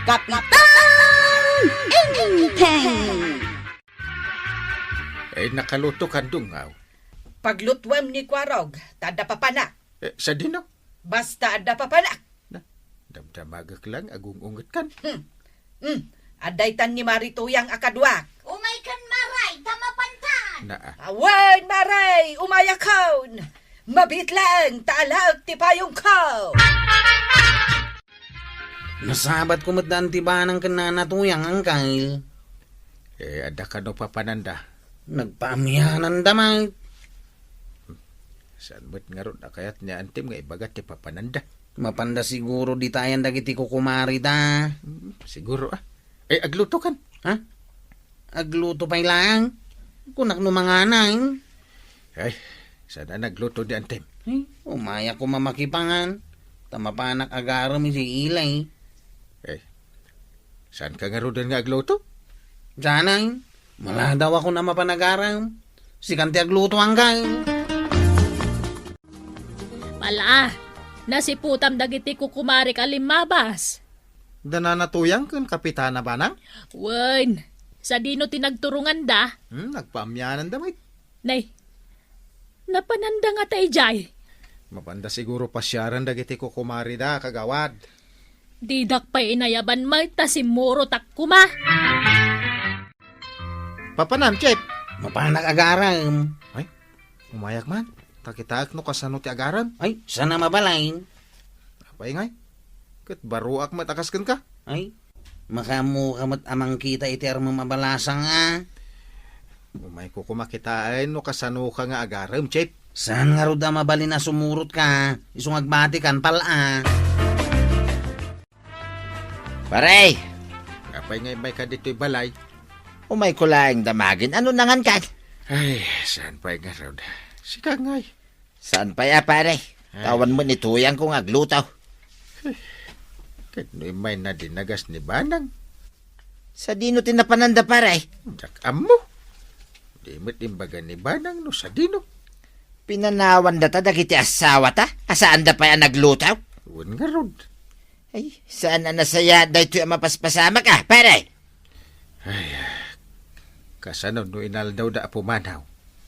Kapitan Inteng! Nakaluto kan dungaw. Paglutwam ni Kwarog, tada papana. Sa dino? Basta ada papana. Damdamagak lang, agung unget kan. Aday tan ni Marituyang akadwak. Umay kan maray, tamapantan! Awan, maray, umayakawn. Mabit lang, taalag, tipayong kaw. Nasabat ko matdaan tibanang kananatuyang ang kail. Ada ka no papananda. Nagpaamiyanan damay. Saan mo't nga ron akayat niya antim nga ibagat ti papananda. Mapanda siguro di tayan dagiti kukumari da. Siguro agluto kan. Ha? Agluto pa'y lang. Kunak no mga nang. Sana nagluto di antim. Umaya ko mamakipangan. Tamapanak agaram si ilay. Saan ka nga ron nga agluto? Sanay. Mala daw ako na mapanagaram. Si kanti agluto hanggang. Pala, nasiputam dagiti kukumari kalimabas. Dananatuyang kun kapitana banang? Wen, sa dino tinagturungan da. Nagpaamyanan damit. Nay, napananda nga tayo jay. Mapanda siguro pasyaran dagiti ko kumari da kagawad. Didak pa inayaban magtasimuro takuma. Papanam, Chep. Mapanak agaram. Umayak man. Takitaak no kasano ti agaram. Ay, sana mabalain. Apay ngay. Kat baruak matakaskan ka. Ay, makamu kamat amang kita iti armo mabalasang nga. Umay ko kumakitain no kasano ka nga agaram, Chep. Saan nga ruda mabalin na sumurot ka? Isong agbati kan pala. Paray, Apay ngay may ka dito'y balay. umay ko lang damagin. Ano nangan ka? Saan pa nga ron? Sika ngay. Saan pa ya, pare? Tawan mo ni Tuyang kung aglutaw. Kat no may na dinagas ni Banang. Sa dino tinapananda, pare. Jak amo. Di mo't imbaga ni Banang no sa dino. Pinanawan data dagiti asawa ta? Asaan da pa yan naglutaw? Uwan nga ron. Ay, saan na nasaya da ito yung mapaspasama ka, pare? Kasano no inal daw da pumanaw.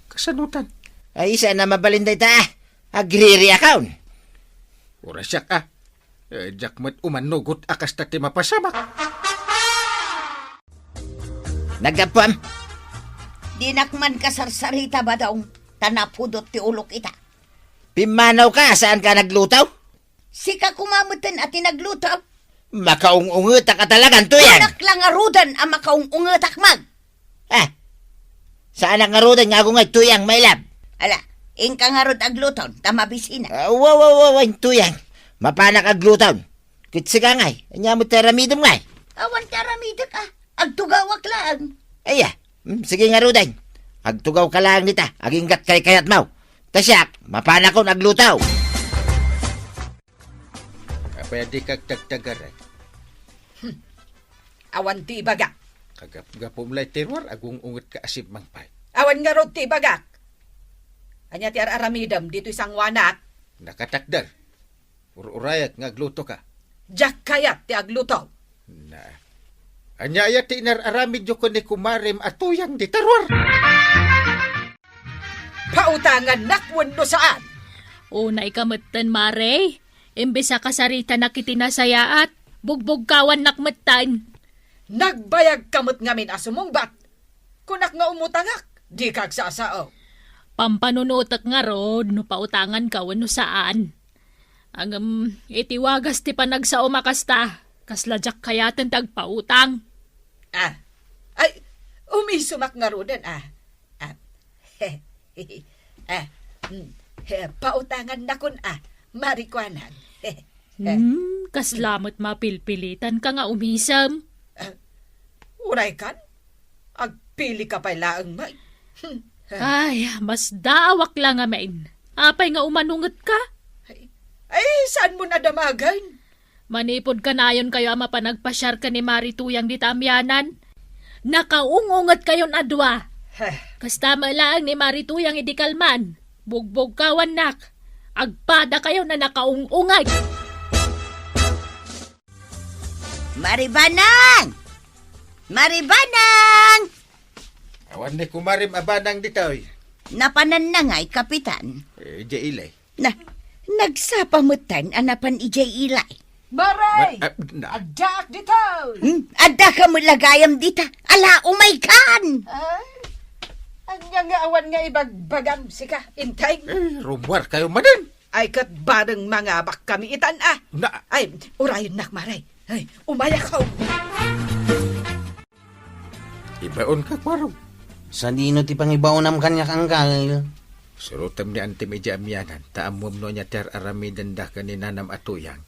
Kasanutan. Ay, saan na mabalinday ta? Agriri akaun. Ura siya ka. Jak mo't umanugot akas tati mapasamak. Nagapam. Dinakman kasarsarita ba daw tanapudot ti ulok ita? Pimanaw ka, saan ka naglutaw? Sika kumamutin at tinagluto. Makaungungot ka talagang Tuyang. Anak lang arudan ang makaungungatak mag. Saan ang ngarudan nga akong Tuyang, my love? Ala, ingkang arud agluton, tamabisina. Wow, Tuyang. Mapanak aglutan. Kitsiga ngay. Anya mo teramidom ngay. Awan taramidak agtugawak lang. Aya, sige nga rudan. Agtugaw ka lang nita. Aginggat kay kayat mau. Tasyak, mapanak ko naglutaw. Pwede kag tagtagaran. Awan ti ibagak. Kagap-gapom lay terwar agung unget ka asib mangpay. Awan nga rod ti ibagak. Anya ti aramidam dito isang wanak. Nakatakdar. Urayat nga gluto ka. Jak kayat ti agluto. Na. Anya ayat ti inararamid yo ko ni kumarim at Tuyang di tarwar. Pautangan nakwan no saan. Unay kamatan mare. Imbes sa kasarita na kitinasayaat. Bugbog kawan nakmatan. Nagbayag kamot ngamin asumong bat. Kunak nga umutangak, di kag sasao. Pampanunutak nga rod, no pautangan ka no saan. Ang itiwagas ti panagsao makasta, kasladyak kayaten tagpautang. Ay, umisumak nga rodan pautangan na kun marikwanan. Kaslamot mapilpilitan ka nga umisam. Uray kan, agpili ka pa laang may. Ay, mas dawak lang nga main. Apay nga umanungot ka. Ay, saan mo nadamagan? Manipod ka na yon kayo ama panagpasyar ka ni Marituyang di tamyanan. Nakaungungot kayon adwa. Kastama lang ni Marituyang idikalman. Bugbog kawan nak. Agpada kayo na nakaungungay. Maribanang! Maribanang! Awan ni kumarim abanang ditoy. Napanan na nga'y kapitan. Jailay. Nagsapamutan anapan ijay ilay. Maray! Na. Adak dito! Ada ka mo lagayam dita. Ala, umay-kan! Ay, anya nga awan nga ibagbagam sika, intay. Rumwar kayo manin. Ay kat bareng mga bak kami itan Na. Ay, urayon nak maray. Ay, umaya ka. Ibaon ka kwarong. Sa dino ti pangibaonam kanyak angkal. Surutam ni Ante Medya Amyanan. Taamom no niya ter aramidan da kaninanam atuyang.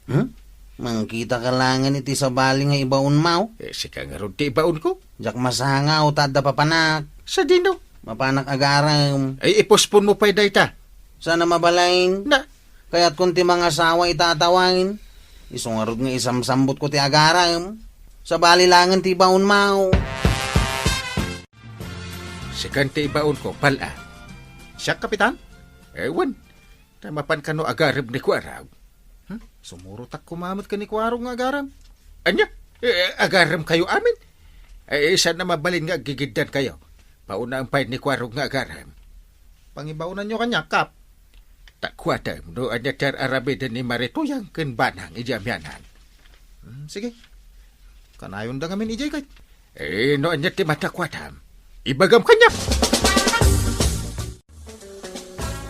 Mangkita ka langan iti sa bali nga ibaon mau. Sika nga ron ti ibaon ko. Jak masanga o tada papanak. Sa dino. Mapanak agaram. Ay ipospon mo pa'y dayta. Sana mabalain. Na. Kaya't kung ti mga asawa itatawangin. Isungarod nga isamsambot ko ti agaram. Sa bali langan ti ibaon mau. Sikan ti ibaon ko, pala. Siya, kapitan? Ewan. Tamapan ka no agarib ni Kuaraw. Sumurutak kumamot ka ni Kuaraw nga agaram. Anya? Agaram kayo amin? Isa na mabalin nga gigiddan kayo. Pauna ang pahit ni Kuaraw nga agaram. Pangibaunan nyo kanya, kap. Takwatam, no anya ter arabidan ni Marituyang kenbanang ijamyanan. Sige. Kanayon da ngamin ijay kay. No anya ti matakwatam. Ibagam kanya.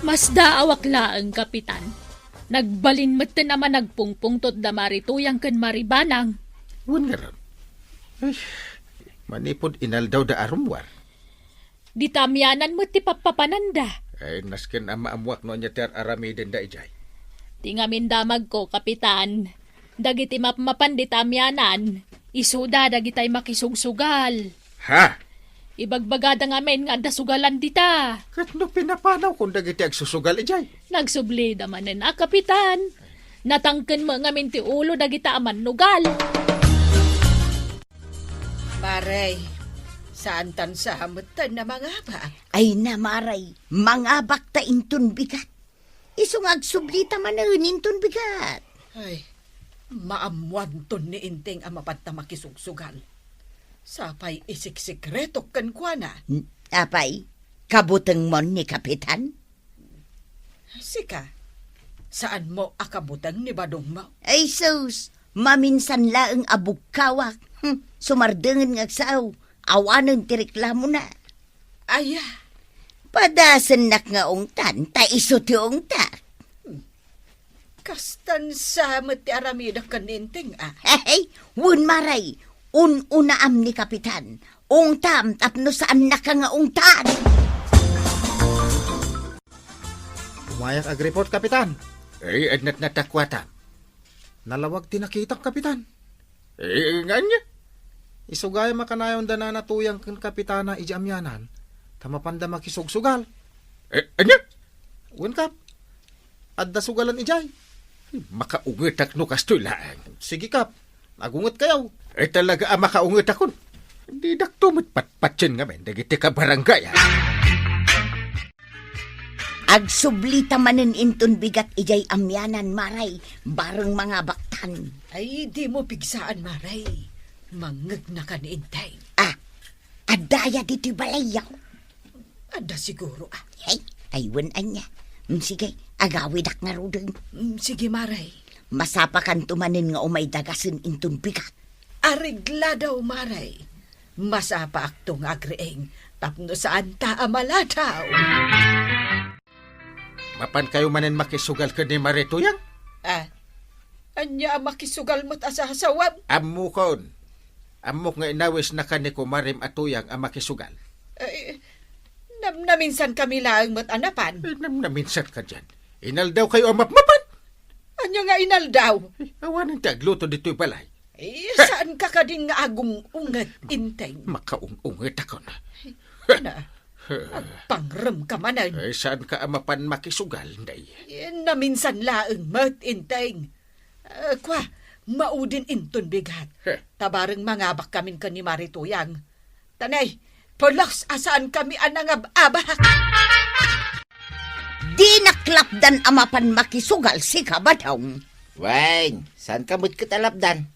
Mas daawak laang kapitan. Nagbalin mo't naman nagpungpungtot da Marituyang ken Maribanang. Wan nga ron. Ay, manipod inaldaw da arumwar. Ditamyanan mo't ti papapananda. Ay, nasken ama amwak no niya ter aramiden da ijay. Tingamin damag ko, kapitan. Dagiti mapmapan ditamyanan. Isuda dagitay makisugsugal. Ha? Ibagbagada ngamin nga da sugalan dita. Kat no pinapanaw kung dagiti agsusugal ijay. Nagsubli damanen kapitan. Natangken mo ngamin ti ulo dagita aman nugal. Maray, saan tan sa hamutan na mga ba? Ay namaray, mga bakta intun bigat. Isong agsublita man na intun bigat. Ay, maamuan ton ni Inteng ang mapatta makisugsugal. Sapay isik-sikreto kan kwa na. Apay, kabutang mon ni kapitan? Sika, saan mo akabutang ni Badong mo? Ay sus, maminsan laeng abugkawak. Sumardengen ngagsaw, awanon ti reklamo na. Aya, Padasan nak nga ungtan, ta iso ti ungtan. kastan sa mati aramida kan Inteng Hey, wun maray, unaam ni kapitan. Ungtam, tapno saan na ka nga ungtan. Umayak ag-report, kapitan. Ay, adnat natakwata. Nalawag tinakitang kapitan. Nga niya. Isugay makanayon da na natuyang kan kapitana ijamyanan. Tamapanda makisugsugal. Anya? Wen kap. Adda sugalan ijay. Makaungitak no kastoy laang. Sige kap. Nagungot kayaw. Ay talaga ang makaungit akon. Hindi daktumot patpatsin nga men. Dagiti ka barangay. Agsublita manen intun bigat ijay amyanan maray, bareng mga baktan. Ay, di mo pigsaan, Maray. Mangag na kan Inteng. Adaya dito'y balayaw. Ada siguro Hey, aywan anya. Sige, agawidak nga rudeng. Sige, Maray. Masapakan tumanin nga umay dagasin intun bigat. Arigla daw, Maray. Masapa aktong agreeng. Tapno saan ta amalataw. Mapan kayo manen makisugal ka ni Marituyang? Anya makisugal mo't asasawab. Amukon. Amok nga inawis na ka ni Kumarim Atuyang ang makisugal. Naminsan kami lang mo't anapan. Naminsan ka dyan. Inaldaw kayo ang mapmapan. Anya nga inaldaw. Awanan tagluto dito'y balay. Saan ka kading nga agong ungat, Inteng? Makaungungit ako na. Pangrem ka manan. Ay, saan ka amapan makisugal, day? Naminsan laeng mo't, Inteng. Kwa, maudin intun bigat. Tabareng mangabak kamin ka ni Marituyang. Tanay, polos asaan kami anangab-abak. Di naklapdan amapan makisugal si kabadong. Wain, saan ka mo't katalapdan?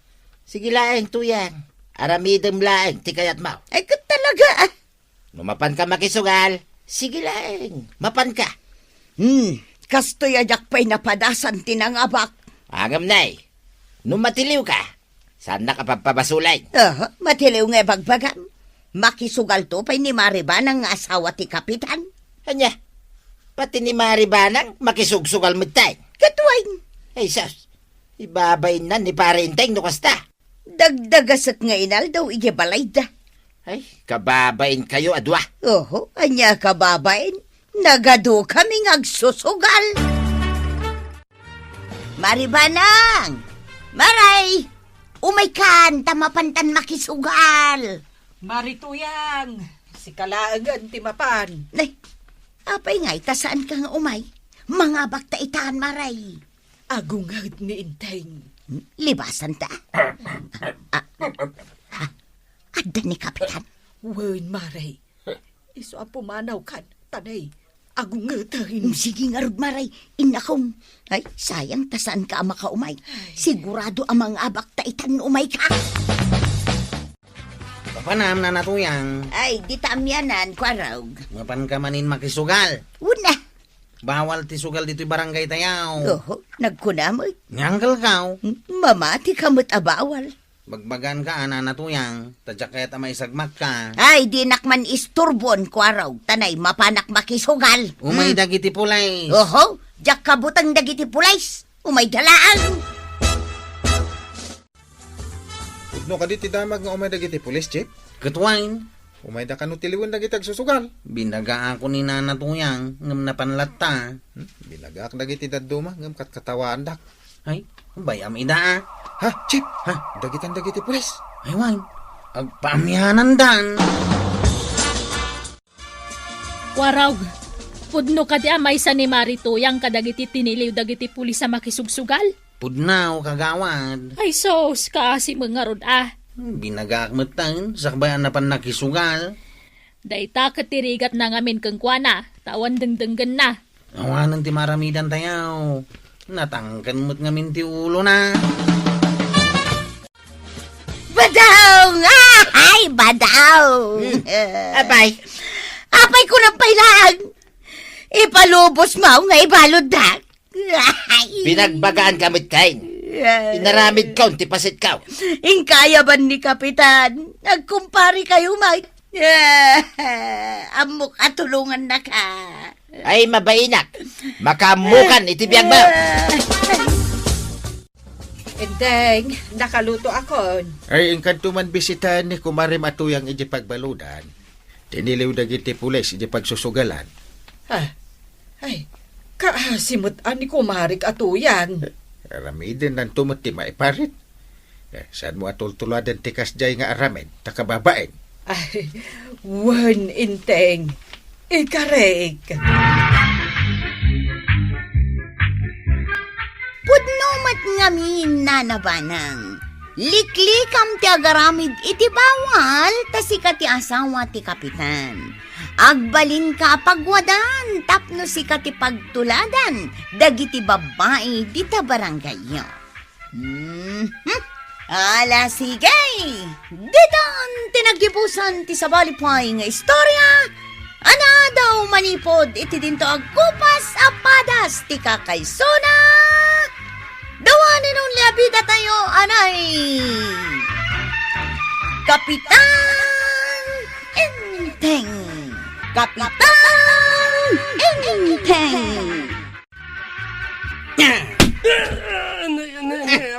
Sige laeng tuyang. Aramidem laeng ti kayat mau. Ay, ka talaga. Numapan ka makisugal. Sige laeng. Mapan ka. Kastoy ajak pa'y napadasan tinangabak. Agam nay. Numatiliw ka. Saan na ka papabasulay? Matiliw nga bagbagan. Makisugal to pa'y ni Mariban ang asawa ti kapitan. Anya, pati ni Maribanang makisugsugal mo tayo. Katuwain, Ay sus, ibabay na ni Parinteng no kasta. dagdagasat nga inal daw igibalay da. Ay, kababain kayo adwa. Anya ka babain. Nagado kaming agsusugal. Maribanang! Maray! Umaykan, tamapantan makisugal. Marituyang, si Kalaagan timapan. Nay, apay nga itasaan ka nga umay? Mga baktaitan, Maray. Agungad ni Inteng. Libasan ta. Adda ni Kapitan. Wen Maray. Iso ang pumanaw kan, tanay. Agungadahin. Sige nga rod, Maray. Inakong. Ay, sayang tasaan ka ama ka umay. Sigurado ang mga baktaitan umay ka. Papanam na natuyang. Ay, di tamyanan, kwarog. Mapan ka manin makisugal. Una. Bawal ti sugal dito'y barangay tayaw. Nagkunamot. Nyanggal kaw. Mamati kamot abawal. Bagbagan ka, nanatuyang. Tadya kaya't amay sagmak ka. Ay, di nakman isturbon, kwarog. Tanay, mapanak makisugal. Umay dagiti pulay. Diyak kabutang dagiti pulays. Umay dalaan. No, kaditi damag nga umay dagiti pulis, Chip. Katuwain. Umay da kanu tiliwan dagiti agsusugal. Binaga ako ni nanatuyang. Ngam napanlatta. Binagak dagiti daduma ngam katkatawaan dak. Ay, bayam ida. Ha, Chip? Ha, dagitan dagiti pulis. Ay, wain. Agpamyanan dan. Waraw, pudno ka di amay sa ni Marituyang kadagiti tiniliw dagiti pulis sa makisugsugal. Pudnaw, kagawad. Ay sos, kaasi mga rod Binagakmatan. Sakbayan na pan nakisugal. Dayta katirigat na ngamin kang kwana, tawan dengdenggan na. Awanan ti maramidan tayaw. Natangkan mo't ngamin ti ulo na. Badaw nga! Ay, badaw! Abay, Apay ko ng pailaan. Ipalubos mo nga ibalod dak. binagbagaan kamit kain. Inaramid ka, tipasit ka. Ingkayaban ni Kapitan. Nagkumpari kayo, Mike. Amok at tulungan na ka. Ay, mabainak. Makamukan, itibiyag mo. Inteng, nakaluto ako. Ay, ingkanto man bisitahan ni Kumari Matuyang iji pagbaludan. Tiniliw dagiti pulis iji pagsusugalan. Ay, kaasimot ani kumarik atuyang. Aramidin ng tumot ti maiparit. Saan mo atultuladan ti kasjay nga aramen, takababaen. Ay, wan Inteng. Ikarek. Pudnomat ngamin nanabanang. Liklikam ti agaramid iti bawal tasika ti asawa ti Kapitan. Agbalin ka pagwadan tapno sika ti pagtuladan dagiti babae dita barangay. Ala sigay! Ditan tinagipusan ti sabalipay nga istorya. Ana daw manipod iti dinto agkupas apadas ti kakaysona. Dawanin ang labida tayo, anay! Kapitan Inteng! Kapitan Inteng!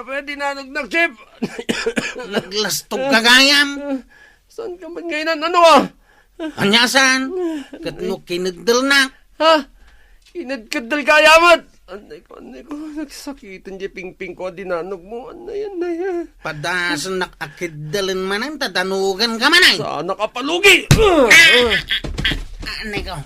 Pwede nanagnak, Chip. Naglastog kagayam. Saan ka man ngayon? Ano? Anyasan? Katno kinagdal na. Ha? Inadkadal kayamat. Anay ko. Nagsakitan di ping-ping ko dinanog mo. Anay. Padasan nakakidalin manan, tatanugan ka manay. Sana ka palugi. Anay ko.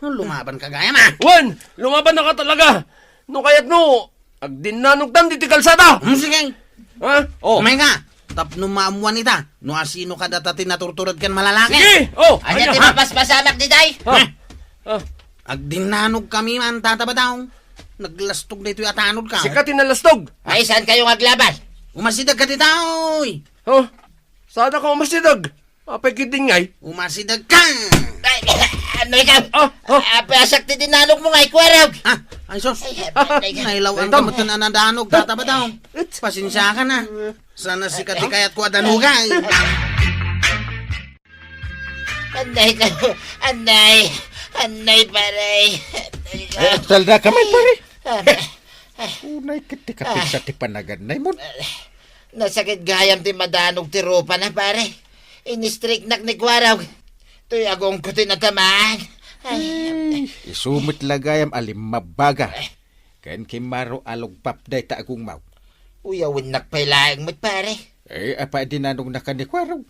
Lumaban kagayam ah. Wan! Lumaban na ka talaga. No kaya't no. Agdinanog tam diti kalsada. Sige. Ha? Oh. Kumay ka. Tapno maamuan ita. No asino ka datatin naturturad kan malalaki. Sige. Oh. Anya ti mapaspasamak di day? Ha? Agdinanog kami man tatabadaw. Naglastog na ito atanod ka. Sikat inalastog. Ay, saan kayo aglaban? Umasidag ka dita, oy! Oh, sana ka umasidag. Apay kitingay. Umasidag ka! Ano ikaw? Oh. Pasak ti dinanog mo nga ikwarog. Ah, ay sos. Ay, Nailawan ka mo na nadanog, tataba daw. Pasensya ka na. Sana si Katikayat ko adanugan. Anday ka. Anday pare. Salda ka man, pare. Unay kitikapit sa tipanagan na mo. Nasakit gayam ti madanog ti rupa na pare. Inistrik nak ni kwarog. Tuy agong ko tinatamaan. Isumit lagayam alimmabaga. Ken kimaro alog papday ta agong maw. Uyawin nakpailaang mo't pare. Apa dinanong na kanikwaraw.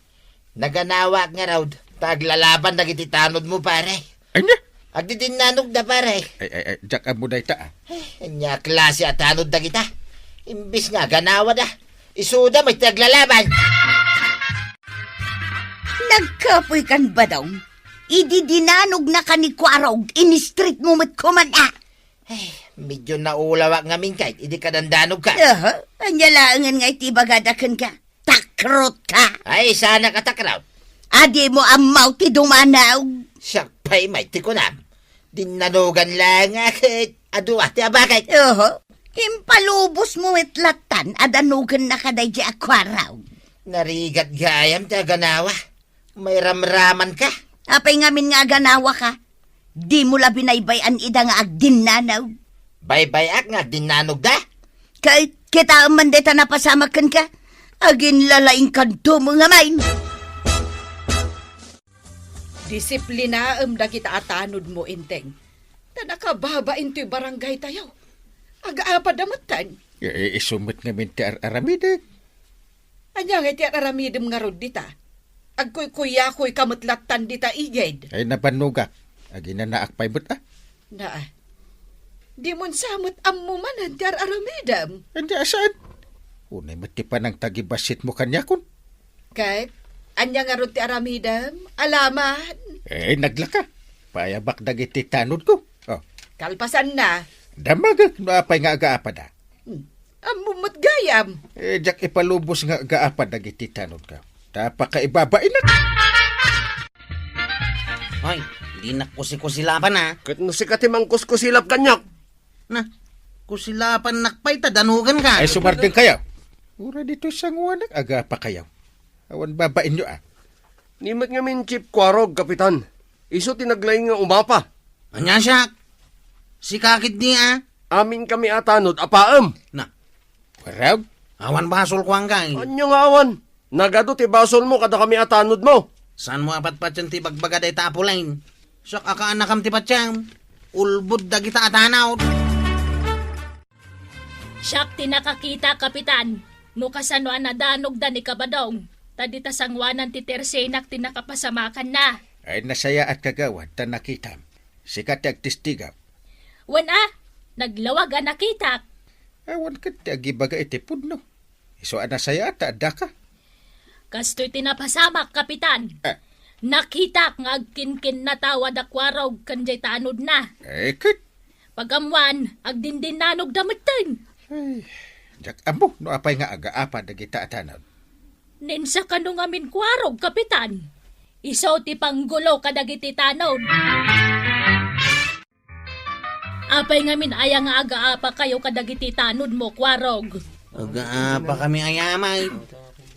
Naganawa nga raw. Taglalaban na gititanod mo pare. Anya? Agdi din nanog na pare. Jak amo day ta. Anya klase at tanod na kita. Imbis nga ganawa na. Isuda may taglalaban. Nagkapoy kan ba daw? Ididinanog na ka ni Kwarog, in-street mo mat kumana. Medyo naulawak nga min kahit hindi ka dandanog ka. Anya laangan nga itibagadakan ka. Takrot ka. Ay, sana katakraw. Adi mo amaw ti dumanaw. Siya pa'y may tikunam. Dinanugan lang akit. Adu ati abakay. Impalubos mo itlatan, adanugan na kaday di akwaraw. Narigat gayam ta ganawa. May ramraman ka. Apay ngamin nga ganawa ka. Di mo la binaybayan ida nga agdinanaw. Bay-bayak nga dinanog da. Kahit kita man deta napasamakan ka, agin lalaing kanto mo nga main. Disiplinaam da kita atanod mo, Inteng. Ta nakababain to'y barangay tayo. Aga-apa damatan. Isumit nga min ti aramide. Anya nga ti aramidem nga rod dita. Agkoy-kuya ko'y kamutlatan dita iged. Ay nabanugak. Agi na naakpay but Na, di mon samot ammo man ti aramidem. Hindi asaan. Unay mati pa ng tagibasit mo kanya kun. Kahit, anya nga rod ti aramidem, alaman. Naglaka. Payabak dagiti tanod ko. Kalpasan na. Damagak no apay nga agaapa da. Ammo matgayam. Jak ipalubos nga agaapa dagiti tanod ka. Tapakaibabain na. Hoy, di na kusi-kusilapan na. Kat no si katimang kuskusilap kanyak. Na, kusilapan nakpay ta, danugan ka. Ay sumardeng kayo. Ura dito sa nguwanak agaapa kayo. Awan babain nyo Nimat nga min Chief Kwarog, Kapitan. Iso tinaglaing nga umapa. Anya siya? Si kakit niya. Amin kami atanod, apaam. Na, Kwarag? awan basol ko hanggang. Anyo nga awan. Nagado ti basol mo kada kami atanod mo. Saan mo apat yan ti bagbaga day tapulain? Sok akaanakam ti patyang. Ulbud da kita atanaw. Siyak tinakakita, Kapitan. No kasano anadanog da ni Kabadong. Tadita sangwanan ti Tersenak tinakapasamakan na. Ay nasaya at kagawad ta nakitam. Sikat ag tistigaw. Wan naglawag ang nakita. Awan ka tagibaga iti pudno. Iso anasaya at adda ka. Kasto'y tinapasamak, Kapitan. Nakita nga agkinkin na tawad akwaraw kanjay tanod na. Kit. Pagamwan, agdindinanog damitin. Ay, jak amo no apay nga agaapa dagita atanod. Ninsa ka nung amin kwarog, Kapitan. Isaw ti panggulo kadagiti tanod. Apay ngamin aya nga agaapa kayo kadagiti tanod mo, kwarog. Aga pa kami ayamay.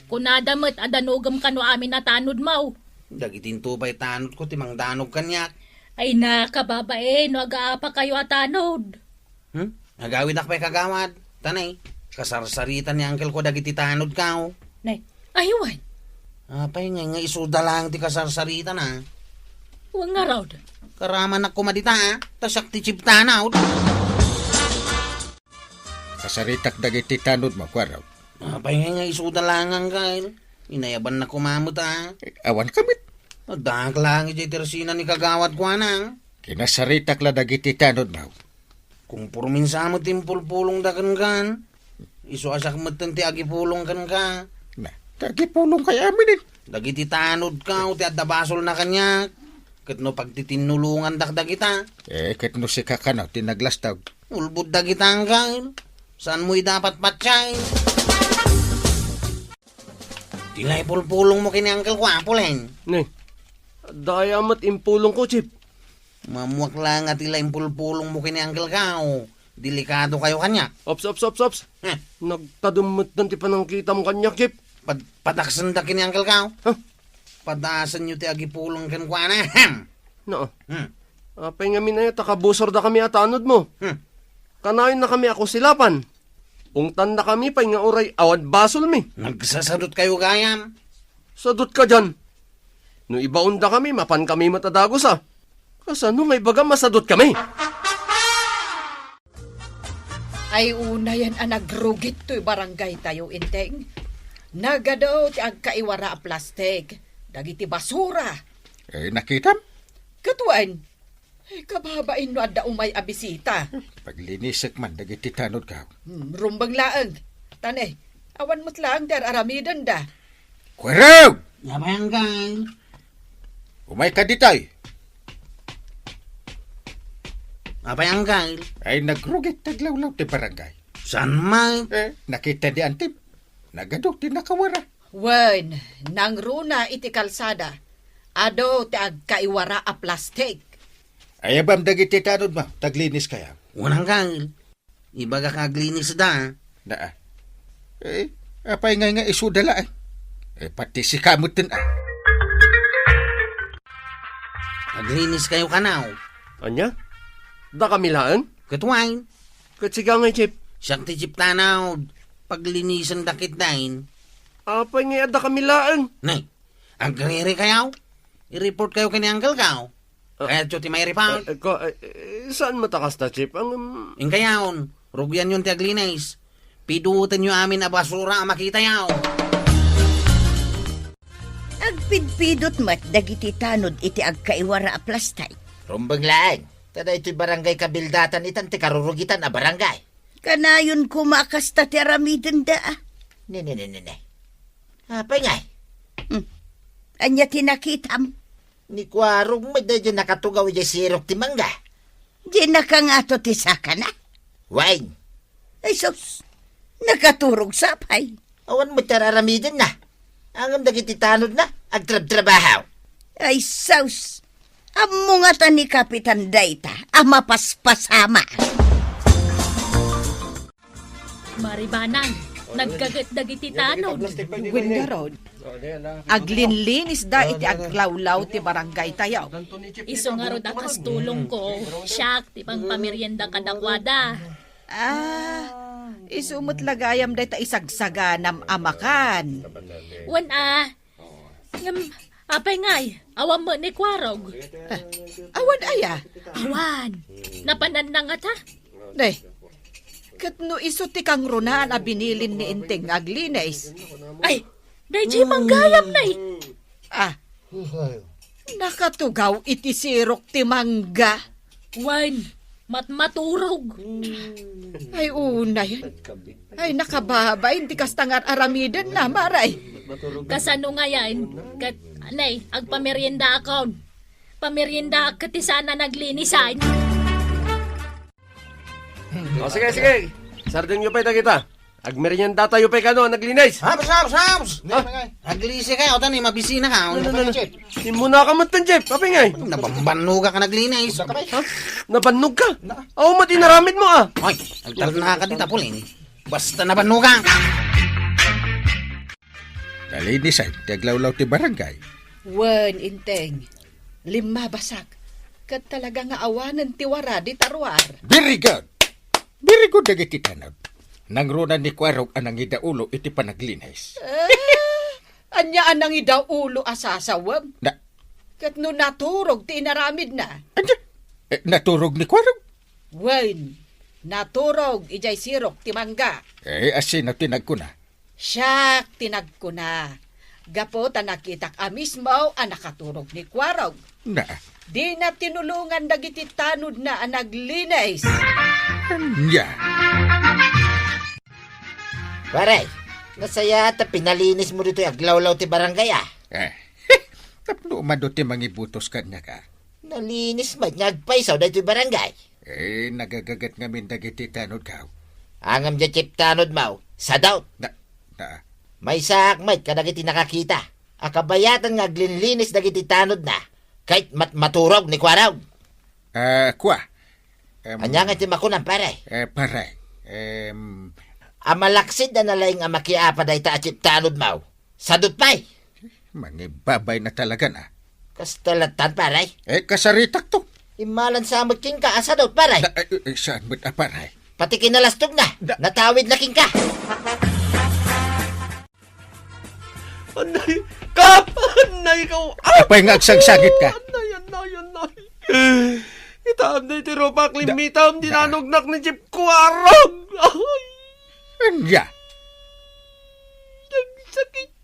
Kunadamet adanugam kano amin na tanod mo. Dagitin tubay tanod ko, timang danog kanyak. Ay nakababae, no agaapa kayo atanod. Nagawid akpay kagawad. Tanay, kasarsaritan ni uncle ko dagiti tanod ka. Nay, aywan. Apay nga isuda lang ti kasarsaritan ha. Huwag nga raw. Karaman na kumadita ha. Tasak ti chiptanaw. Kasaritak dagiti tanod mo, kwaraw. Apay nga isuda lang ang kail. Inayaban na kumamot ha. Awan kamit. Daak lang iti tersina ni kagawad ko na. Kinasaritak la dagiti tanod mo. Kung purminsa mo timpulpulong da kan kan. Isu asak meten ti agipulong kan ka. Na, tagipulong kay amin Dagiti tanod ka o ti adda basol na kanya. Kat no pagtitinulungan dakda kita. Ket no si kakanaw tinaglastaw. Ulbud da kita ang kail. Saan mo'y dapat patsain? Tila ipulpulong mo kini Uncle Kwapo len. Ne, dayamat impulong ko, Chip. Mamuak lang at tila impulpulong mo kini Uncle Kao. Delikado kayo kanya. Ops. Eh, Nagtadumot ng ti panangkita mo kanya, Chip. pataksan da kini Uncle Kao. Huh? Padasan nyo ti agipulong kan kwa na. No. Hmm. Apay nga minaya, takabusor da kami atanod mo. Hmm. Kanayon na kami ako silapan. Ungtan na kami, pay nga oray, awan basol mi. Nagsasadot kayo gayam. Sadot ka dyan. No ibaon da kami, mapan kami matadagos ah. Kasano nga ibaga masadot kami? Ay una yan ang nagrugit to'y barangay tayo, Inteng. Nagadaw ti agkaiwara a plastik. Dagiti basura. Nakitam? Katuan, ay kababain no adda umay abisita. Paglinisik man, dagiti tanod ka. Rumbang laang. Tanay, awan mo't lang der aramidan da. Kwaraw! Yabay Uncle. Umay ka ditay. Abay Uncle. Ay nagrugit taglawlaw ti barangay. San man? Nakita di antip. Nagadok ti nakawara. Wen, nang runa iti kalsada. Ado ti agkaiwara a plastik. Ay abam dagiti tanod mo, taglinis kaya. Unang Uncle. Ibaga kaglinis da. Na apay nga isudala pati si kamutin Kaglinis kayo kanaw. Anya? Da kami laan? Katuwain. Katsiga nga, Chip. Siyang ti Chip tanaw. Paglinisan dakit dahin. Apay nga da kami laan? Nay, ang karere kayaw. I-report kayo kini Uncle Kao. Kaya ti may report. Saan matakas na, Chip? Yung kayaon, rugyan yun ti aglinis. Pidutin nyo amin na basura ang makita yaw. Agpidpidot mat dagiti tanod iti agkaiwara a plastay. Rumbang laang. Tada ito'y barangay kabildatan itan ti karurugitan a barangay. Kanayon kumakasta ti aramiden da. Ne. Apay nga. Anya tinakitam. Ni Kwarong may dadya nakatugaw iya sirok ti mangga. Di nakangato ti sakana. Wine. Ay sus, nakaturog sapay. Awan mo tararamidin na. Angam dagiti tanod na. Agtrab-trabahaw. Ay sus, amo nga ta ni Kapitan Dayta, amapaspasama. Maribanan, nagkagat dagiti tanod. Wingarod. Aglinlinis da iti aglawlaw ti barangay tayo. Iso nga rod akas tulong ko. Siyak, ti pang pamiryenda kadakwada. Isumot lagayam da ita isagsaganam amakan. Wan apay ngay, awan mo ni Kwarog. Awan aya. Awan, napanan na nga ta. Nay, kat no iso ti kang runaan a binilin ni Inteng aglines. Ay, dayjay manggayam nay. Nakatugaw iti sirok ti mangga. Wan, matmaturog. Ay una yan. Ay nakababa, hindi kastangar aramidan na maray. Kasano nga yan? Kat, anay, agpamerienda account. Pamerienda kati sana naglinisan. O sige. Sardin nyo pa'y kita. Agmerienda tayo pa'y kano, naglinis. Haps! Aglisi kayo, tani, mabisina ka. Imuna ka matan, Chip. Apay ngay. Nabambanuga ka naglinis. Nabannog ka. Aw, matinaramid mo ah. Hoy, nagtalag na ka dita pulin. Basta nabanuga. Nalinisan, taglawlaw ti barangay. Wen, Inteng. 5 basak. Kat talaga nga awanan ti wara di tarwar. Very good. Very good dagiti tanod. Nangrunan ni Kwarog anang idaulo iti panaglinis. Anya anang idaw ulo asasawam. Na, Kat no naturog ti inaramid na. naturog ni Kwarog. Wen, naturog ijay sirok ti mangga. Asin na tinag ko na. Siyak tinag ko na. Gapo ta nakitak amismo ang nakaturog ni Kwarog. Na, Di na tinulungan dagiti tanod na ang naglinis. nya. Waray, nasaya ta pinalinis mo dito aglawlaw ti barangay ah. Tapno umado ti mangibutos kanya ka. Nalinis man niya agpaisaw dito barangay. Nagagagat ngamin dagiti tanod ka. Angam dya Chip tanod mau, sa daw. Na, May sakmay ka dagiti nakakita. Akabayatan nga glinlinis dagiti tanod na. Kahit maturog ni Kwaraw. Kwa. Anya nga ti makunan pare. Pare. Amalaksid na nalayng amakiapa day ta achip tanod mau. Sadot pa'y. Mangibabay na talaga na. Kastalatan pare. Kasaritak to. Imalan sa amot king ka asadot pare. Saan mo't pare? Pati kinalastog na. Natawid na king ka. Anay! Kap! Anay ikaw! Apay nga agsagsagit ka. Anay! Itaam na iti ropak limitam, dinanugnak ni Jeep Kuwarog! Ay! Anya? Nagsakit!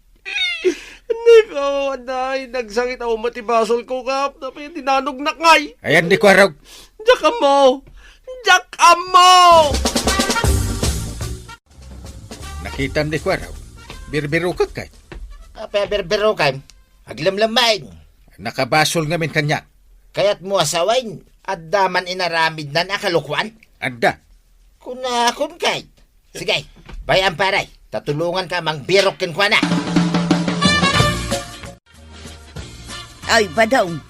Anay ko, anay! Nagsakit ako matibasol ko, Kap! Napay dinanugnak ngay! Ayan di ko araw. Diyak mo! Diyak mo! Nakita di ko araw. Birbiro ka kay. Peberbero kay. Aglamlamain. Nakabasol ngamin kanya. Kaya't mo asawain. At daman inaramid na nakalukwan. Anda. Kun kay. Sige, bayan paray. Tatulungan ka mang birok kin kwa na. Ay, badong.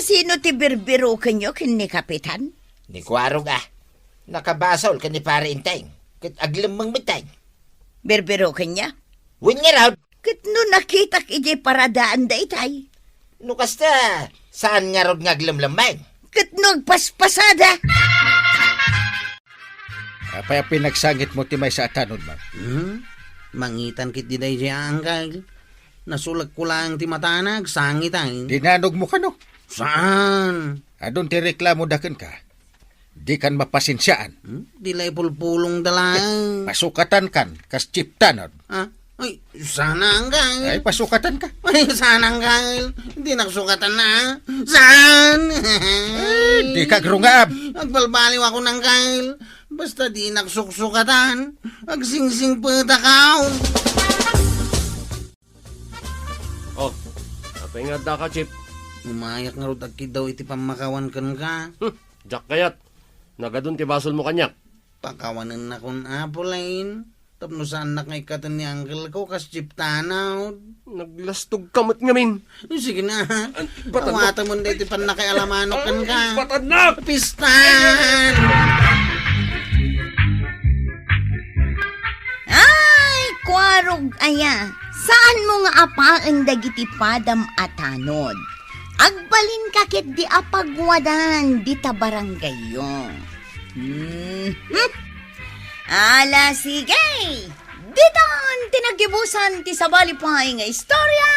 Sino ti birbiro kanyo kin ni Kapitan? Ni Kwarog Nakabasol ka ni pare inteng. Kit aglamang mitay. Birbiro kanya? Win nga raw. Kit no nakitak ije paradaan da itay. Nukas ta. Saan nga raw nga aglamlamain? Kit no agpaspasada. Apay pinagsangit mo timay sa atanod mo. Mangitan kit di day siya angkal. Nasulag ko lang ti matanag, sangit ay. Dinanog mo ka no? Saan? Adon ti reklamo daken ka. Di kan mapasinsyaan. Dilay pulpulong dalang. Pasukatan kan, kas chiptanod. Ay, sana angkal. Ay, pasukatan ka. Ay, sana angkal. Hindi naksukatan na. Saan? Di ka grungab. Agbalbaliw ako ng kail. Basta di nagsuksukatan. Agsingsing patakaw. Oh, apay nga da ka, Chip. Umayak nga ro agkid daw iti pamakawan kan ka. Diyak kayat. Nagadun ti basol mo kanyak. Pakawanan na kun apolain. Tapno saan na kay katan ni uncle ko kas chip tanaw. Naglastog kamot ngamin. Sige na. Batan mo. Pawata mo dito pan na kay alamanok kan ka. Batan na! Pistan! Ay, Kwarog aya. Saan mo nga apaan dagiti padam atanod? Agbalin kakit di apagwadan di ta baranggayo. Ala sige. Ditan tinagibusan ti sabalipay nga istorya.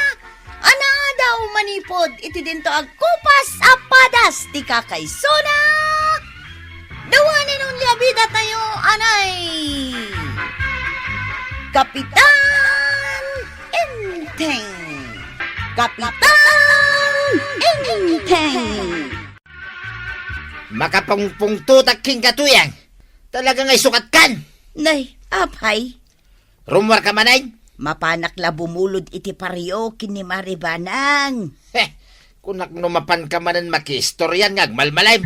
Ana daw manipod iti dinto agkupas apadas ti kakaysona. Dawanin nun liabida tayo anay. Kapitan Enteng. Kapitan Enteng. Makapungpungtutak king katuyang. Talagang ay sukat kan. Nay, apay. Rumwar ka manay. Mapanak la bumulod iti pariyo kini Maribanang. Kunak numapan ka manan makistoryan nga agmalmalay.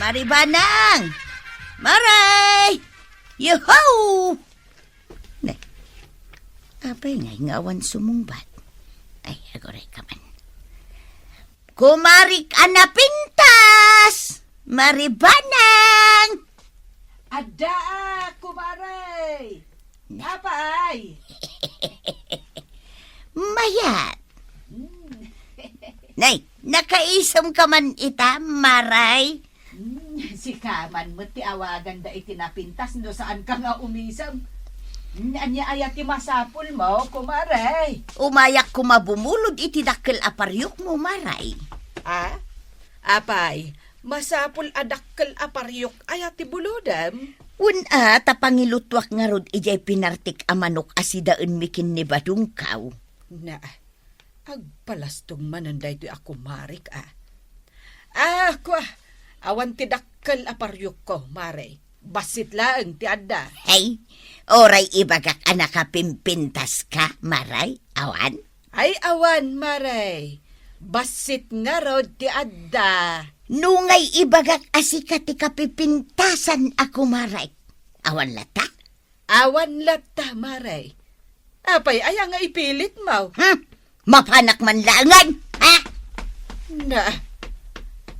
Maribanang! Maray! Yuho! Nay, apay nga ngawan sumungbat. Ay, agoray ka man. Kumarik anapintas! Maribanang! Ada, kumaray! Napay! Mayat! Nay, nakaisam ka man ita, Maray? Si Kaman mo ti awagan da itinapintas no saan ka nga umisam. Anya ayat ti masapul mo, kumaray. Umayak ko mabumulod iti dakkel aparyok mo, Maray. Apay, masapul adakkel aparyok ayat ti bulodam. Una, tapangilutwak nga rod ijay pinartik amanok asidaan mikin ni badungkaw. Na, agpalastong mananday to ako marik Kwa, awan ti dakkel aparyok ko, Maray. Basit lang ti adda. Hey, oray ibagak anak pimpintas ka, Maray, awan? Ay awan, Maray. Basit nga rod ti adda. Nungay ibagak asika ti kapipintasan ako, Maray. Awan lata? Awan lata, Maray. Apay, aya nga ipilit mo. Mapanak man langan, ha? Na,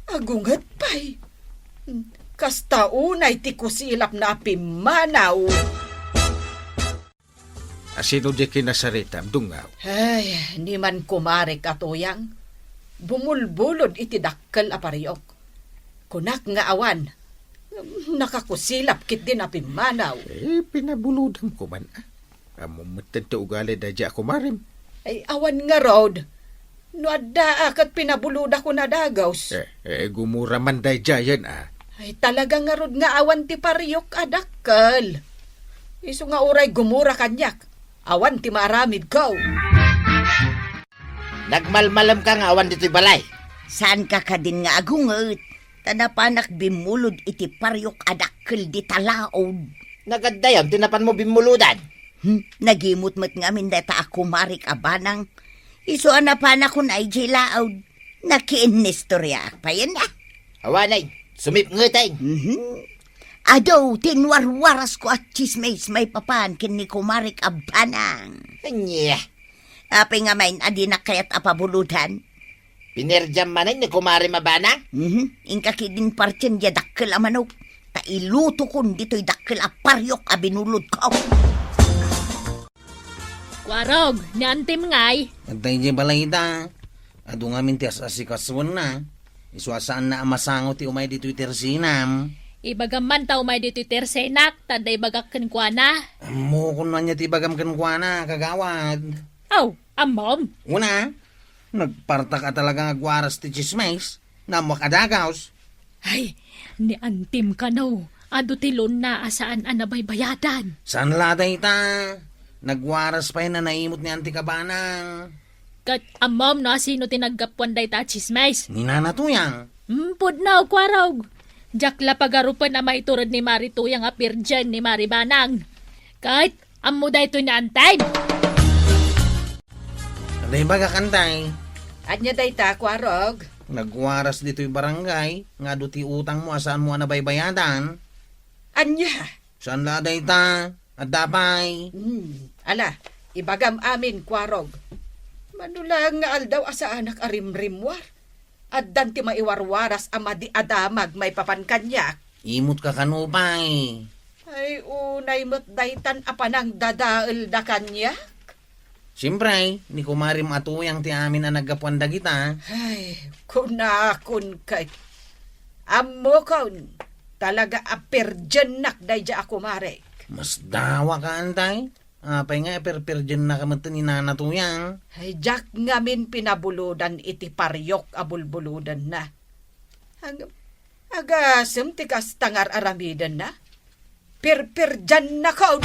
agungat pa'y. Kasta unay ti kusilap na pimanaw. Asino di kinasaritam, dungaw. Ay, ni man kumarik atuyang. Bumulbulod iti dakkel apariyok. Kunak nga awan. Nakakusilap kit din na pimanaw. Pinabuludam ko man. Amumatan ti ugali da di ako marim. Ay, awan nga rod. No adda akat pinabuluda ko na dagaws. Gumura man da yan Ay, talaga nga rod nga awan ti pariyok adakkel. Iso nga uray gumura kanyak. Awan ti maaramid ko. Nagmalmalam ka nga awan dito'y balay. Saan ka din nga agungot? Tanapanak bimulod iti paryok adakkel di talaod. Nagadayam, tinapan mo bimuludan. Nagimot-mat ngamin data ako marik abanang. Iso anapanak ko na laod. Nakiinistorya pa yan na. Awanay, sumip ngetay. Ado, tinwarwaras ko at chismes may papan kini kumarik abanang. Anya, Apay nga main adi na kayat apabuludan. pinerjam manay ni kumari mabana. Ingka kidin partyan ya dakkel amanok. Ta iluto kun dito'y dakkel aparyok abinulod ko. Kwarog, ni antim ngay. Antay di balita. Ado nga minti asikaswan na. Iswasaan na amasango ti umay dito'y tersinam. Ibagaman tao may dito tersenak, taday bagak kenkwana. Amo kun man niya ti bagam kenkwana, kagawad. Aw, amom. Una, nagparta ka talaga nga gwaras ti chismes na makadagaws. Ay, ni antim ka no. Ado tilon na asaan anabay bayadan. Saan laday ta? Nagwaras pa yun na naimot ni Auntie Kabanang. Kat amom no sino tinaggapuan day ta chismes. Ninanatuyang. Pud na kwarog. Jakla pagarupan na maiturod ni Marito yung apir dyan ni Maribanang. Kahit amo da ito na antay. Aday baga kantay. Anya day ta, kwarog. Nagwaras dito'y barangay. Nga duti utang mo asaan mo nabaybayadan. Anya. Saan laday ta? At dapay. Ala, ibagam amin, kwarog. Manulang nga aldaw asa anak arimrimwar. At danti maiwarwaras ama di adamag may papankanyak. Imot ka kanupay. Ay, unay mo't daytan apanang dadaal da kanya. Siyempre, ni kumarim atuyang ti amin na naggapuan dagita. Ay, kunakon kay. Amo kaun, talaga aperjenak dayja ako marek. Mas dawa ka antay. Apay nga perperjen na kamatan ni nanatuyang. Ay, jak ngamin pinabuludan iti paryok abulbuludan na. Agasem tikas tangar aramidan na. Perperjan na kaun.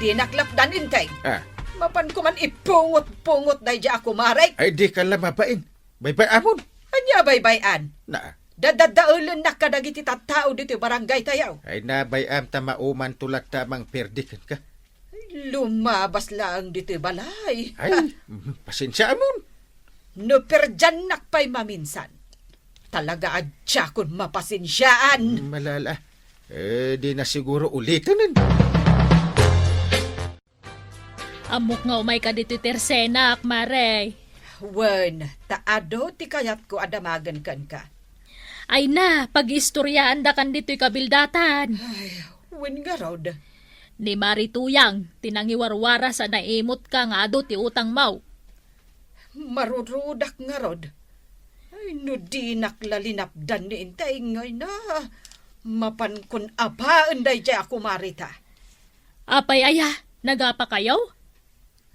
Dinaklapdan intay. Mapan ko man ipungot-pungot dayja ako marek. Ay di ka lamabain. Baybay amon. Anya baybayan. Na. Dadadaulan na kadagiti tattao dito barangay tayaw. Ay nabayam ta mauman tulak tamang perdikan ka. Lumabas lang dito balay. Ay, pasensya amon. No perjanak pa'y maminsan. Talaga adya kun mapasensyaan. Malala. Di na siguro ulitanin. Amok nga umay ka dito tersenak, Mare. Wen, taado ti kayat ko adamagan kan ka. Ay na, pag-istoryaan da kan dito'y kabildatan. Ay, wen nga rod. Ni Marituyang, tinangiwarwara sa naimot ka nga ado ti utang mau. Marurudak nga rod. Ay, no di naklalinapdan ni intay ngay na. Mapan kun apaan day jay ako marita. Apay aya, nagapa kayo?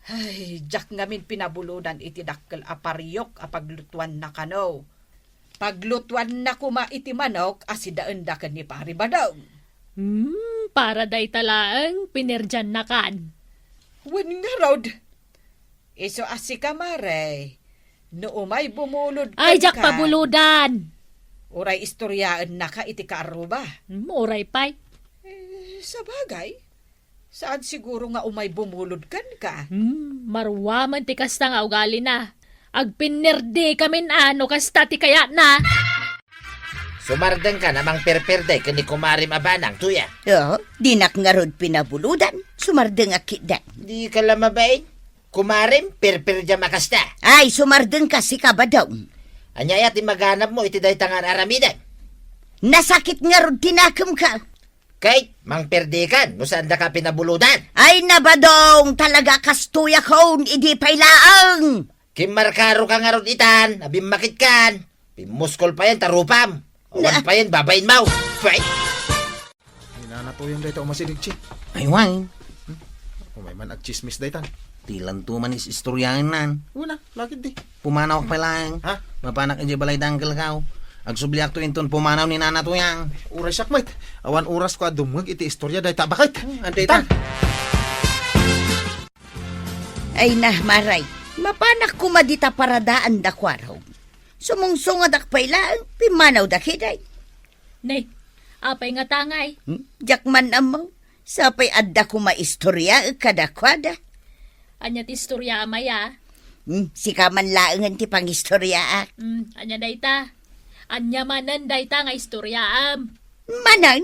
Ay, jak ngamin pinabuludan iti dakkel aparyok apaglutuan na kano. Paglutuan na kuma iti manok asidaan da kan ni pari badong. Para day talaang pinerdyan na kan. Wen nga rod. Iso asika mare. No umay bumulod Ay, jak ka. pabuludan. Uray istoryaan na ka iti kaaruba. Uray pay. Sa bagay. Saan siguro nga umay bumulod kan ka? Marwaman ti kasta nga ugali na. Agpinerde kamin ano kasta ti kaya na. Sumardeng ka namang perperde kani kumarim abanang tuya. Dinak nga rod pinabuludan, sumardeng akidan. Di ka lamabain? Kumarim, perperde makasta. Ay, sumardeng ka si kabadaw. Anyaya ti maganap mo iti day tangan aramidan. Nasakit nga rod tinakam ka. Kay, mang perdekan, no saan da ka pinabuludan? Ay, nabadong talaga kastuya kon, idi pailaang. Kimarkaro ka nga rod itan, abim makit kan. Pimuskol pa yan, tarupam. Awan pa yan, babayin mau. Fay! Ninanatuyang dayta umasidig, chi. Ay, wang. Umay man agchismis daytan. Tilan to man is istoryahan nan. Una, lakit di. Pumanaw ka lang. Ha? Mapanak inje balay dangkel kaw. Agsubliak to inton pumanaw ni nana tuyang. Uray sakmait. Awan oras ko dumag iti istorya dayta bakit? Ante ta. Ay nah, maray. Mapanak kumadita paradaan da kwaraw. Sumungsungad ak pailaang, pimanaw da kiday. Nay, apay nga tangay. Jakman amaw, sapay adda ko maistorya kadakwada. Anyat istorya amaya. Si kaman laangan ti pangistorya ak. Anya dayta. Anya manan dayta nga istoryaam. Manan,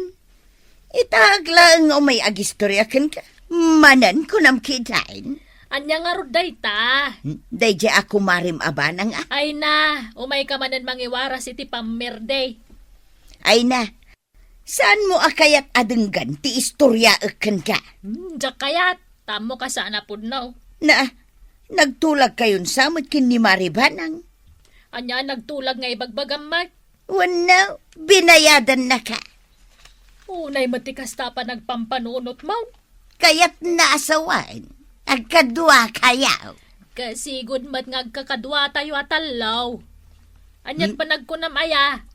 itaglang o may agistorya kan ka. Manan kunam kitain. Anya nga rod dayta. Dayja ako marim abanang ah. Ay na, umay ka manan mangiwaras iti pamerde. Ay na, saan mo akayat adenggan ti istorya akan ka? Diyak kayat, tamo ka sana pudnaw. Na, nagtulag kayon samot kin ni Maribanang. Anya nagtulag nga ibagbagamat. Wala, binayadan na ka. Unay matikas ta pa nagpampanunot mo. Kaya't naasawan. Agkadwa kayaw. Kasi good mat ngagkakadwa tayo atalaw. Anyat pa nagkunam aya.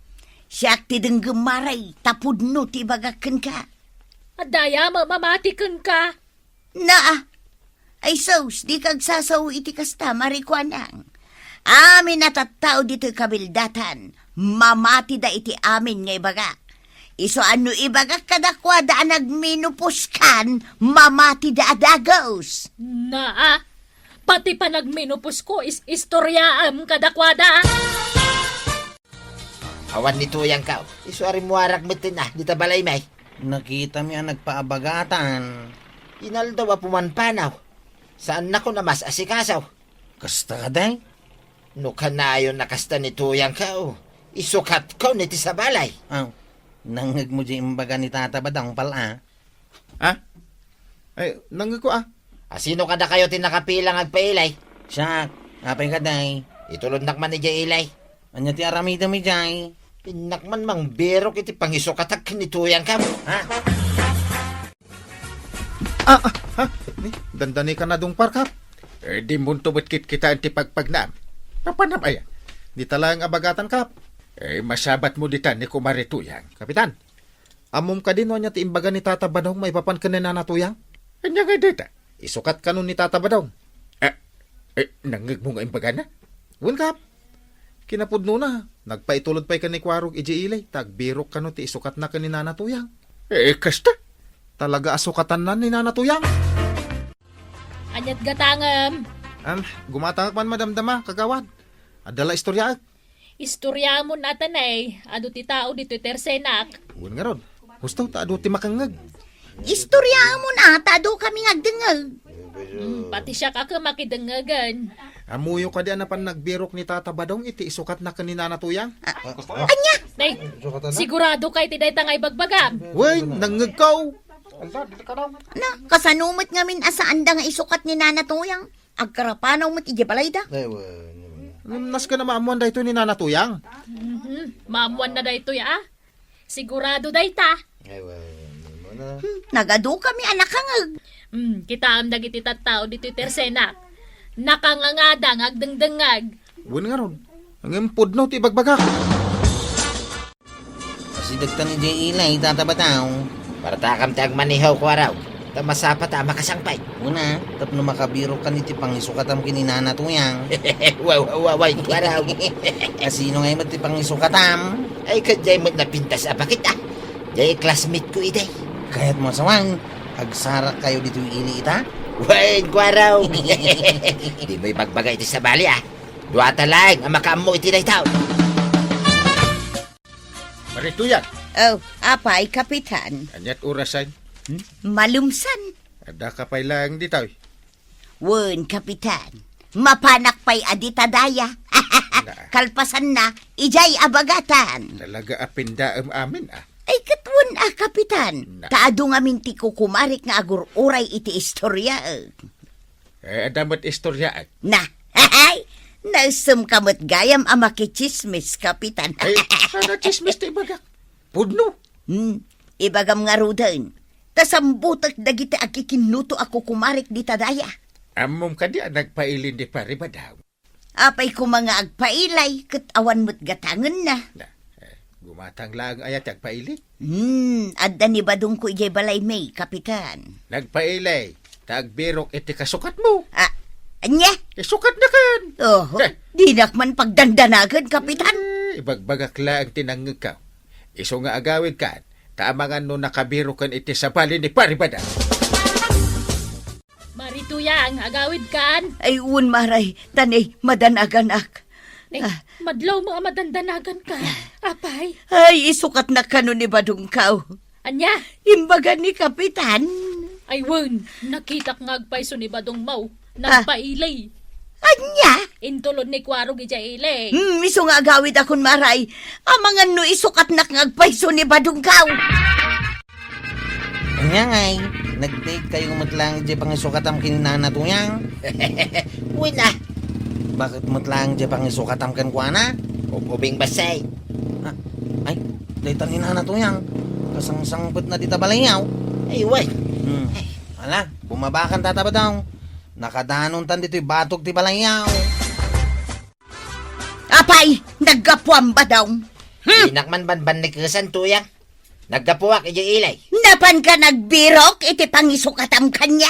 Siyak ti deng gemaray, tapudno ti bagakan ka. Adaya mamamatikan ka. Na, ay sos, di kag sasaw iti kasta marikwanang. Amin natattao dito kabildatan, mamati da iti amin nga ibaga. Iso ano ibaga kadakwa da nagminupuskan, mamati da adagos. Naa, pati pa nagminupos ko is istoryaam kadakwada. Awan ni tuyang ka. Isuari mo arak mitin na, di tabalay may. Nakita mi ang nagpaabagatan. Inaldaw a pumanpanaw. Saan na ko na mas asikasaw? Kasta ka day? No kanayon nakasta ni tuyang ka. Isukat ko niti sa balay. Aw, nangag mo di imbaga ni tata badang pala. Ha? Ay, nangag ko ah. Sino kada kayo tinakapilang agpailay? Siya, apay ka day. Itulod nakman ni Jay ilay. Anya ti aramida mi jay. Pinakman mang berok iti pangisukatak ni tuyang ka. Ha? Ha? Dandani ka na dong parkap. Di mo tubot-kit kita anti pagpagnam. Papanam aya. Di talang abagatan kap. Masabat mo ditan ni kumarituyang. Kapitan, amom ka din niya ti imbaga ni Tata Badong may papan ka na natuyang? Anya nga dita? Isukat ka nun ni Tata Badong. Nangag mo nga imbaga na? Wen kap. Kinapudno na. Nagpaitulod pa'y kanikwarog iji ilay. Tagbirok ka nun ti isukat na ka ni Nanatuyang. Kasta? Talaga asukatan na ni Nanatuyang. Anyat gatangam. Gumatangak man madamdama, kagawad. Adala istorya. Istorya mo natanay. Ado ti tao dito tersenak. Wen nga ron. Gusto ta ado ti makangag. Istorya mo na, tado kami ngagdengag. Pati siya ka makidengagan. Amuyo ka di anapan nagbirok ni Tata Badong iti isukat na ka ni Nanatuyang. Anya, Nay, sigurado kay ti dayta nga ibagbagam. Wen, nangagaw. na, kasanumot ngamin asaan da nga isukat ni Nanatuyang. Agkarapanaw mo't iji balay da. Nas ka na maamuan da ito ni Nanatuyang. Maamuan na dayto ya. Sigurado dayta. Nagado kami anak kangag. Kita am dagiti tattao dito tersenak. Nakangangadang agdengdengag. Wen nga ron. Ang impudno ti bagbagak. Kasi dagtan ni jay ilay tata bataw. Para takam ti agmanihaw ko araw. Tamasapa ta makasangpay. Una, tapno makabiro ka niti pangisukatam kininana tuyang. Wawawaway ko araw. Kasino ngayon mo ti pangisukatam? Ay kadyay mo napintas apa kita. Jay classmate ko iday. Kaya't mo sawang, agsara kayo dito ili ita? Wain ko araw. Di mo ibagbagay iti sa bali ah. Duwata lang ang makaam mo iti day tao. Marituyan, Oh, apay, kapitan. anyat orasan. Malumsan. Ada ka pa'y lang dito. Wen, kapitan. Mapanak pa'y aditadaya. Kalpasan na, ijay abagatan. Talaga apindaam amin Ay katwan kapitan. Na. Taado nga minti ko kumarik nga agur uray iti istorya. Adamat istoryaan. Na, hay, nausum kamot gayam ama kichismis, kapitan. Ay, sana chismis ti bagak. Pudno. Ibagam nga rudan. Tasambutak dagiti akikinuto ako kumarik di tadaya. Amom ka di nagpailin di pari ba daw? Apay ko mga agpailay, kat awan mo't gatangan na. Na, gumatang lang ayat nagpaili. Adda ni badong ko ijay balay may, kapitan. Nagpailay. Tagbirok iti kasukat mo. Anya? Sukat na kan. Oh, di nakman pagdandanagan, kapitan. Ibagbagak lang tinangag ka. Iso nga agawid ka. Taamangan no nakabiro kan iti sa bali ni Paribada. Marituyang, agawid kan. Ay, un maray, tanay, madanaganak. Madlaw mo ang madandanagan ka. Apay. Ay, isukat na kano ni badong kaw. Anya? Imbaga ni kapitan. Ay, wen, nakita nga agpay ni Badong Mau. Nagpailay. Anya? Intulod ni Kwarog ija ilay. Iso nga agawid akon maray. Amangan no isukat na ngagpaiso ni badong kaw. Anya ngay, nag-take kayo matlang di pangisukatam kininana tuyang. Uy na, Bakit matlang di pangisukatam kan kuana? ubing basay. Ay, daytan inana tuyang. Kasang-sangbot na dita balayaw. Ay, uy. Ala, bumabakan tataba daw. Nakadanon tan dito'y batok ti balayaw. Apay, naggapuan ba daw? Inakman ban nikasan tuyang. Naggapuwak ija ilay. Napan ka nagbirok, iti pangisukatam kanya?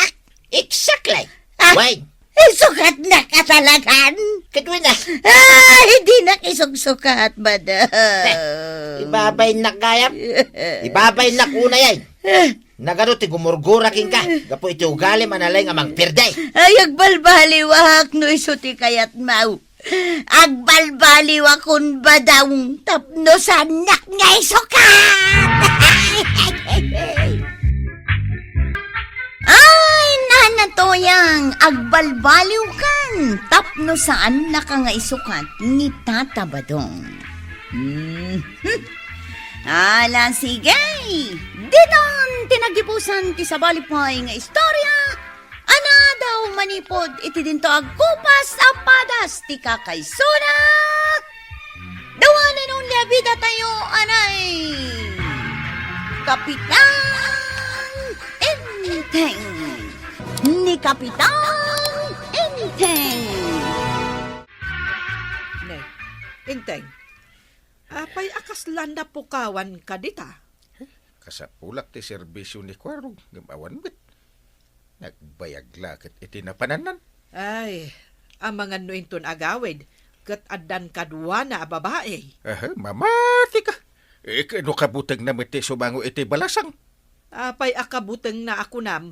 Exactly. Ah. Wait, Sukat na katalagan. katwi na. Hindi na kisugsukat ba daw? Ibabay na kayam. Ibabay na kuna yan. Nagano ti gumurgura king ka. Gapo iti ugali manalay nga magpirday. Ay, agbalbaliwak no iso ti kayat mau. Agbalbaliwak kun ba daw tapno sanak nga isukat. Ay, nanatoyang agbalbaliw kan tapno saan na ka nga isukat ni Tata Badong. Ala, sige. Dinon, tinagipusan ti sabalipay nga istorya. Ana daw manipod iti dinto agkupas apadas ti kakaysuna. Dawanan nung labida tayo, anay. Kapitan Enteng. Ni Kapitan Enteng. Ne, Inteng. Apay akaslan na pukawan ka dita. Kasapulak ti serbisyo ni Kwarog. Gamawan bit. Nagbayag lakit iti napananan. Ay, ang mga nuinton agawid, kat adan kadwa na babae. Mamati ka. Kano kabutag na mati sumango iti balasang. Apay akabuteng na ako nam,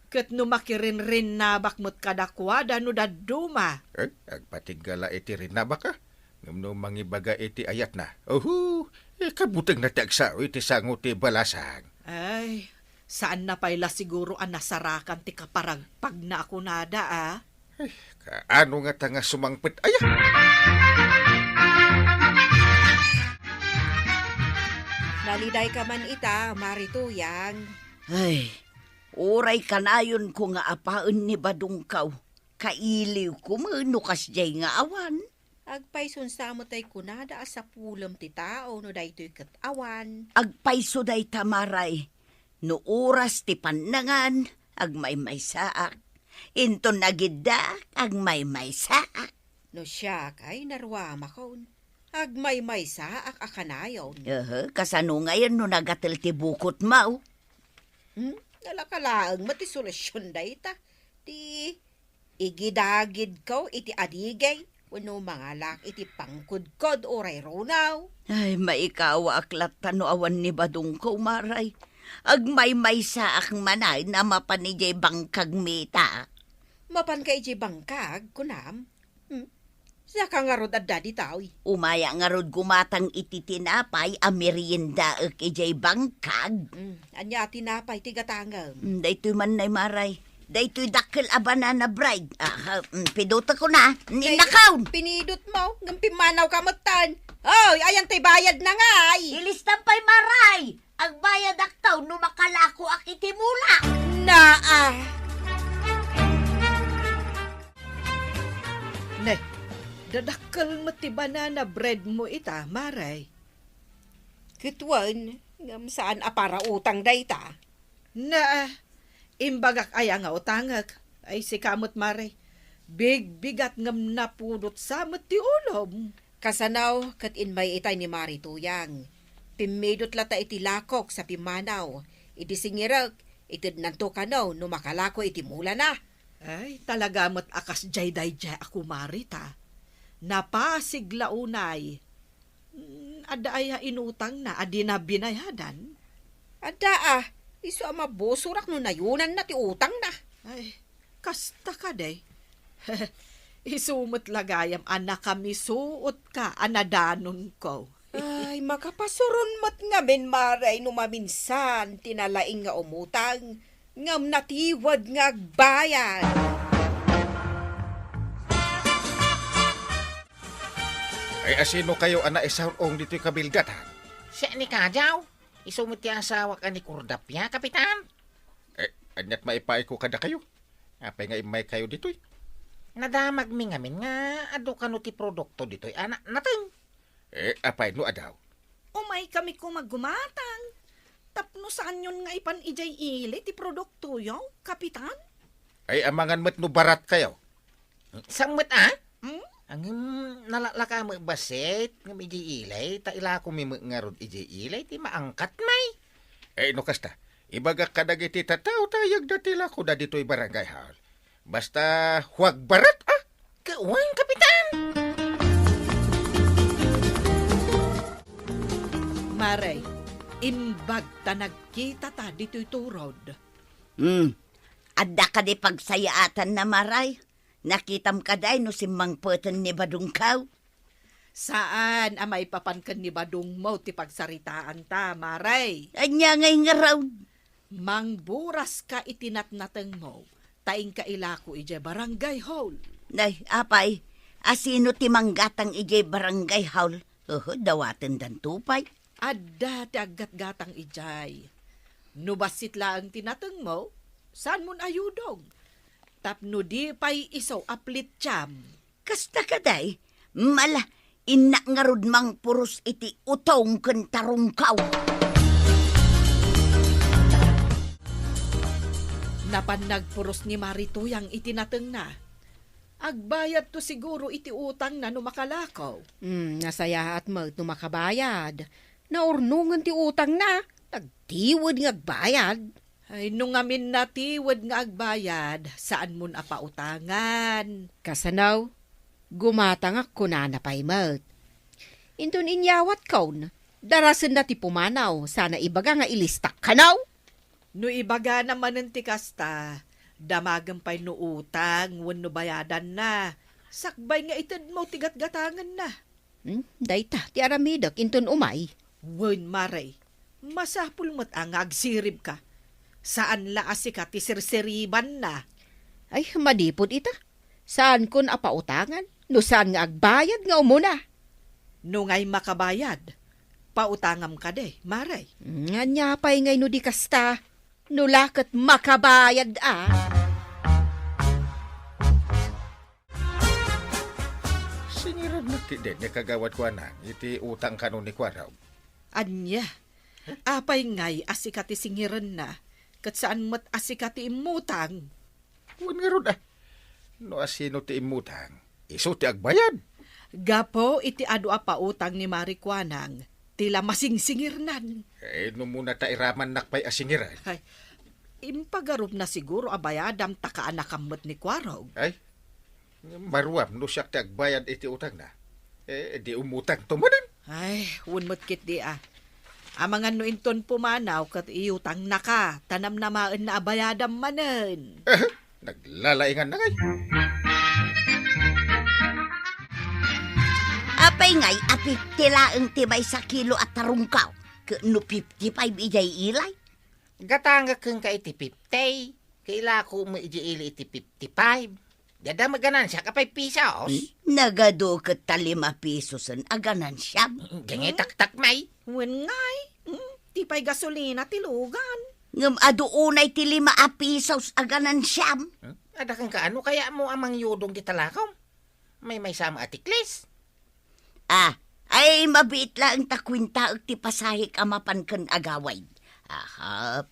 kat numakirin-rin na bakmot kadakwada no daduma. Agpatinggala iti rin na baka. Ngam mangibaga iti ayat na. Kabutang na tagsao iti sango ti balasang. Ay, saan na payla siguro ang nasarakan ti kaparagpag na ako nada, Kaano nga tanga sumangpit aya? Naliday ka man ita, Marituyang. Ay, oray kanayon ko nga apaon ni badong kaw. Kailiw ko mano kasjay nga awan. Agpayson sa mo tay kunada sa pulam ti tao no daytoy ket awan. Agpayso day tamaray. No oras ti panangan, agmay-may saak. Into nagida, agmay-may saak. No siya kay narwama kaon. Agmay-may sa akanayon. Kasano ngayon no nagatil ti bukot mau? Nalakalaang matisolusyon dayta. Ti igidagid ko iti adigay. Wano mga lak iti pangkudkod oray ronaw. Ay, maikawa aklat tano awan ni badong ko maray. Agmay-may saak manay na mapanijay bangkag mita. Mapan ka iti bangkag, kunam. Sa kangarod at dadi taoy. Umaya nga rod gumatang iti tinapay a merienda ijay bangkag. Anya tinapay tigatangam. Daytoy man nay maray. Daytoy dakkel a banana bread. Piduta ko na. Ninakaw. Pinidot mo, ng pimanaw ka matan. Oy, ayan tay bayad na nga ay. Ilistan pa'y maray. Ang bayad aktaw no makalako ak itimula. Naa. Ne, dadakkel mo ti banana bread mo ita, maray. Kitwan, ngam saan a para utang dayta. Na, imbagak ay nga utangag. Ay si kamot maray. Big-bigat ngam napudot sa ti ulom. Kasanaw, kat inmay itay ni Marituyang. Pimidot lata iti lakok sa pimanaw. Iti singirag, iti nanto kanaw no makalako iti mula na. Ay, talaga mo't akas jay ako marita. Napasigla unay. Ada ay inutang na, adi na binayadan. Ada iso ama bosurak no nayunan na ti utang na. Ay, kasta ka day. Isumot lagayam, anak kami suot ka, anadanon ko. Ay, makapasurun mat nga men maray no maminsan tinalaing nga umutang. Ngam natiwad nga agbayan. Ay asino kayo ana isaong dito'y kabildatan? Siya ni Kajaw. Isumot yung asawa ka ni Kurdapya, Kapitan. Anyat maipay ko kada kayo. Apay nga imay kayo dito'y. Nadamag mi ngamin nga ado ka no ti produkto dito'y anak natin. Apay no adaw. Umay kami kumagumatang. Tapno saan yun nga ipan ijay ili ti produkto yung, kapitan? Ay amangan met no barat kayo. Samot Ang nalalaka mo baset nga iji ilay, ta ila ko mi ngarod iji ilay, ti maangkat may. No kasta, ibaga kadagiti tataw tayag datila ko da dito'y barangay hall. Basta huwag barat Kauwan, Kapitan. Maray, imbag ta nagkita ta dito'y turod. Adda ka di pagsayaatan na maray. Nakitam ka day no simang peten ni Badungkaw. Saan amay papankan ni Badung mo ti pagsaritaan ta, Maray? Anya ngay nga raw. Mangburas ka itinatnateng mo, taing kailako ije barangay hall. Nay, apay, asino ti manggatang ijay barangay hall? Dawaten dan tupay. Adda ti aggat-gatang ijay. Nubasit lang tinateng mo, saan mon ayudong? Tapno di pa'y isaw aplit tiyam. Kasta ka day, mala, inak nga rod mang puros iti utong kentarungkaw. Napanagpuros ni Marituyang itinateng na. Agbayad to siguro iti utang na numakalakaw. Nasaya at mag no makabayad. Naurnungan ti utang na. Nagtiwad nga agbayad. Ay, nung amin natiwad nga agbayad, saan mun apautangan? Kasanaw, gumatang ako na napay mat. Indon inyawat kaun, darasan na ti pumanaw, sana ibaga nga ilistak kanaw. No ibaga naman ng tikasta, damagan pa'y no utang, wano bayadan na. Sakbay nga itad mo tigat-gatangan na. Dayta, ti aramidak, inton umay. Wen maray, masapul mo't ang agsirib ka. Saan laasi ka ti sirsiriban na? Ay, madipod ita. Saan kun apautangan? No saan nga agbayad nga umuna? No ngay makabayad, pautangam ka de, maray. Nga niya pa'y ngay no di kasta. No lakat makabayad Sinirad na ti den niya kagawad ko na, iti utang kanon ni Kwaraw. Anya, apay ngay asikati singiran na. Kat saan mat asikati imutang? Huwag nga ron No asino ti imutang, iso ti agbayad. Gapo iti adu apa utang ni Marikwanang, tila masingsingirnan. No muna ta iraman nakpay asingiran. Ay, impagarup na siguro abayadam takaanakamot ni Kwarog. Ay, maruam no siya ti agbayad iti utang na. Di umutang tumanan. Ay, unmot kit di Amangan no inton pumanaw kat iutang na ka, tanam namaan na abayadam manen. Naglalaingan na ngay. Apay ngay, apik tilaang tibay sa kilo at tarungkaw. No 55 ijay ilay. Gatanga kang ka iti 50. Kaila ko mo ili iti 55. Dada maganan siya kapay pisos. Nagado ka ta 5 pesos ang aganan siya. Ganyan tak-tak may. Wen ngay, tipay gasolina tilugan. Ngam aduunay ti 5 pesos aganan siya. Ada kang kaano kaya mo amang yudong di talakaw? May sama atiklis. Ay mabit lang takwinta ti pasahik amapan kan agaway. Ahap.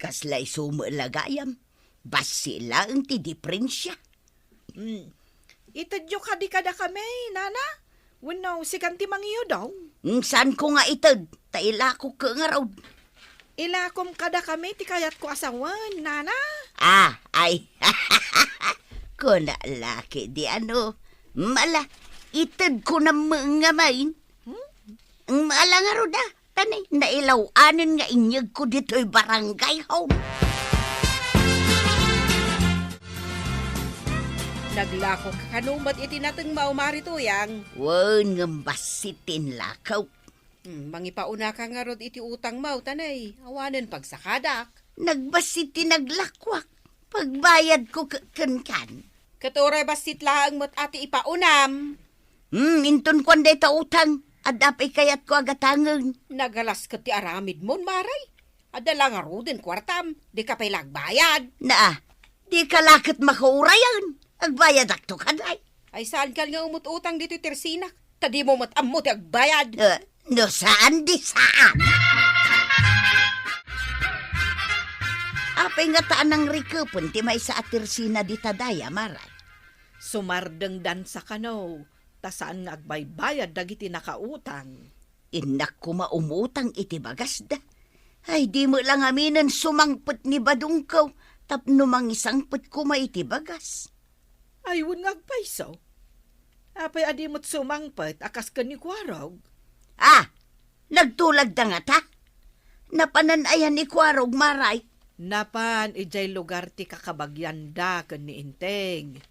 Kaslay sumalagayam. Basi lang ti diferensya. Itadyo ka di kada kami, nana. Wano, si kanti mangiyo daw. Saan ko nga itad? Taila ko ka nga raw. Ilakom kada kami, ti kayat ko asawan, nana. Ay. Kuna laki di ano. Mala, itad ko na mga main. Mala nga ro da. Tanay, nailawanan nga inyag ko dito'y barangay home. Naglako ka kanumat iti nateng mao Marituyang. Wan nga basitin lakaw. Mangipauna ka nga rod iti utang mao tanay. Awanen pagsakadak. Nagbasiti naglakwak. Pagbayad ko kan. Katuray basit laang mo't ati ipaunam. Inton ko anday ta utang. Adapay kayat ko agatangan. Nagalas ka ti aramid mon, maray. Adala nga rodin kwartam. Di ka pa'y lagbayad. Di ka lakit makaurayan. Agbayad akto kanay. Ay saan ka nga umututang dito tersinak? Tadi mo matammo ti agbayad. No saan di saan? Apay nga taan ng rikupon ti may sa atirsina di tadaya maray. Sumardeng dansa ka no. Ta saan nga agbaybayad dagiti nakautang. Inak ko maumutang iti bagas da. Ay di mo lang aminan sumangpet ni badung ko. Tapno mangisangpet ko iti bagas. Ay, wun nga agpaiso. Apay adi mo't sumangpet, akas ka ni Kwarog. Nagtulag da nga ta. Napananayan ni Kwarog maray. Napan, ijay lugar ti kakabagyan da kan ni Inteng.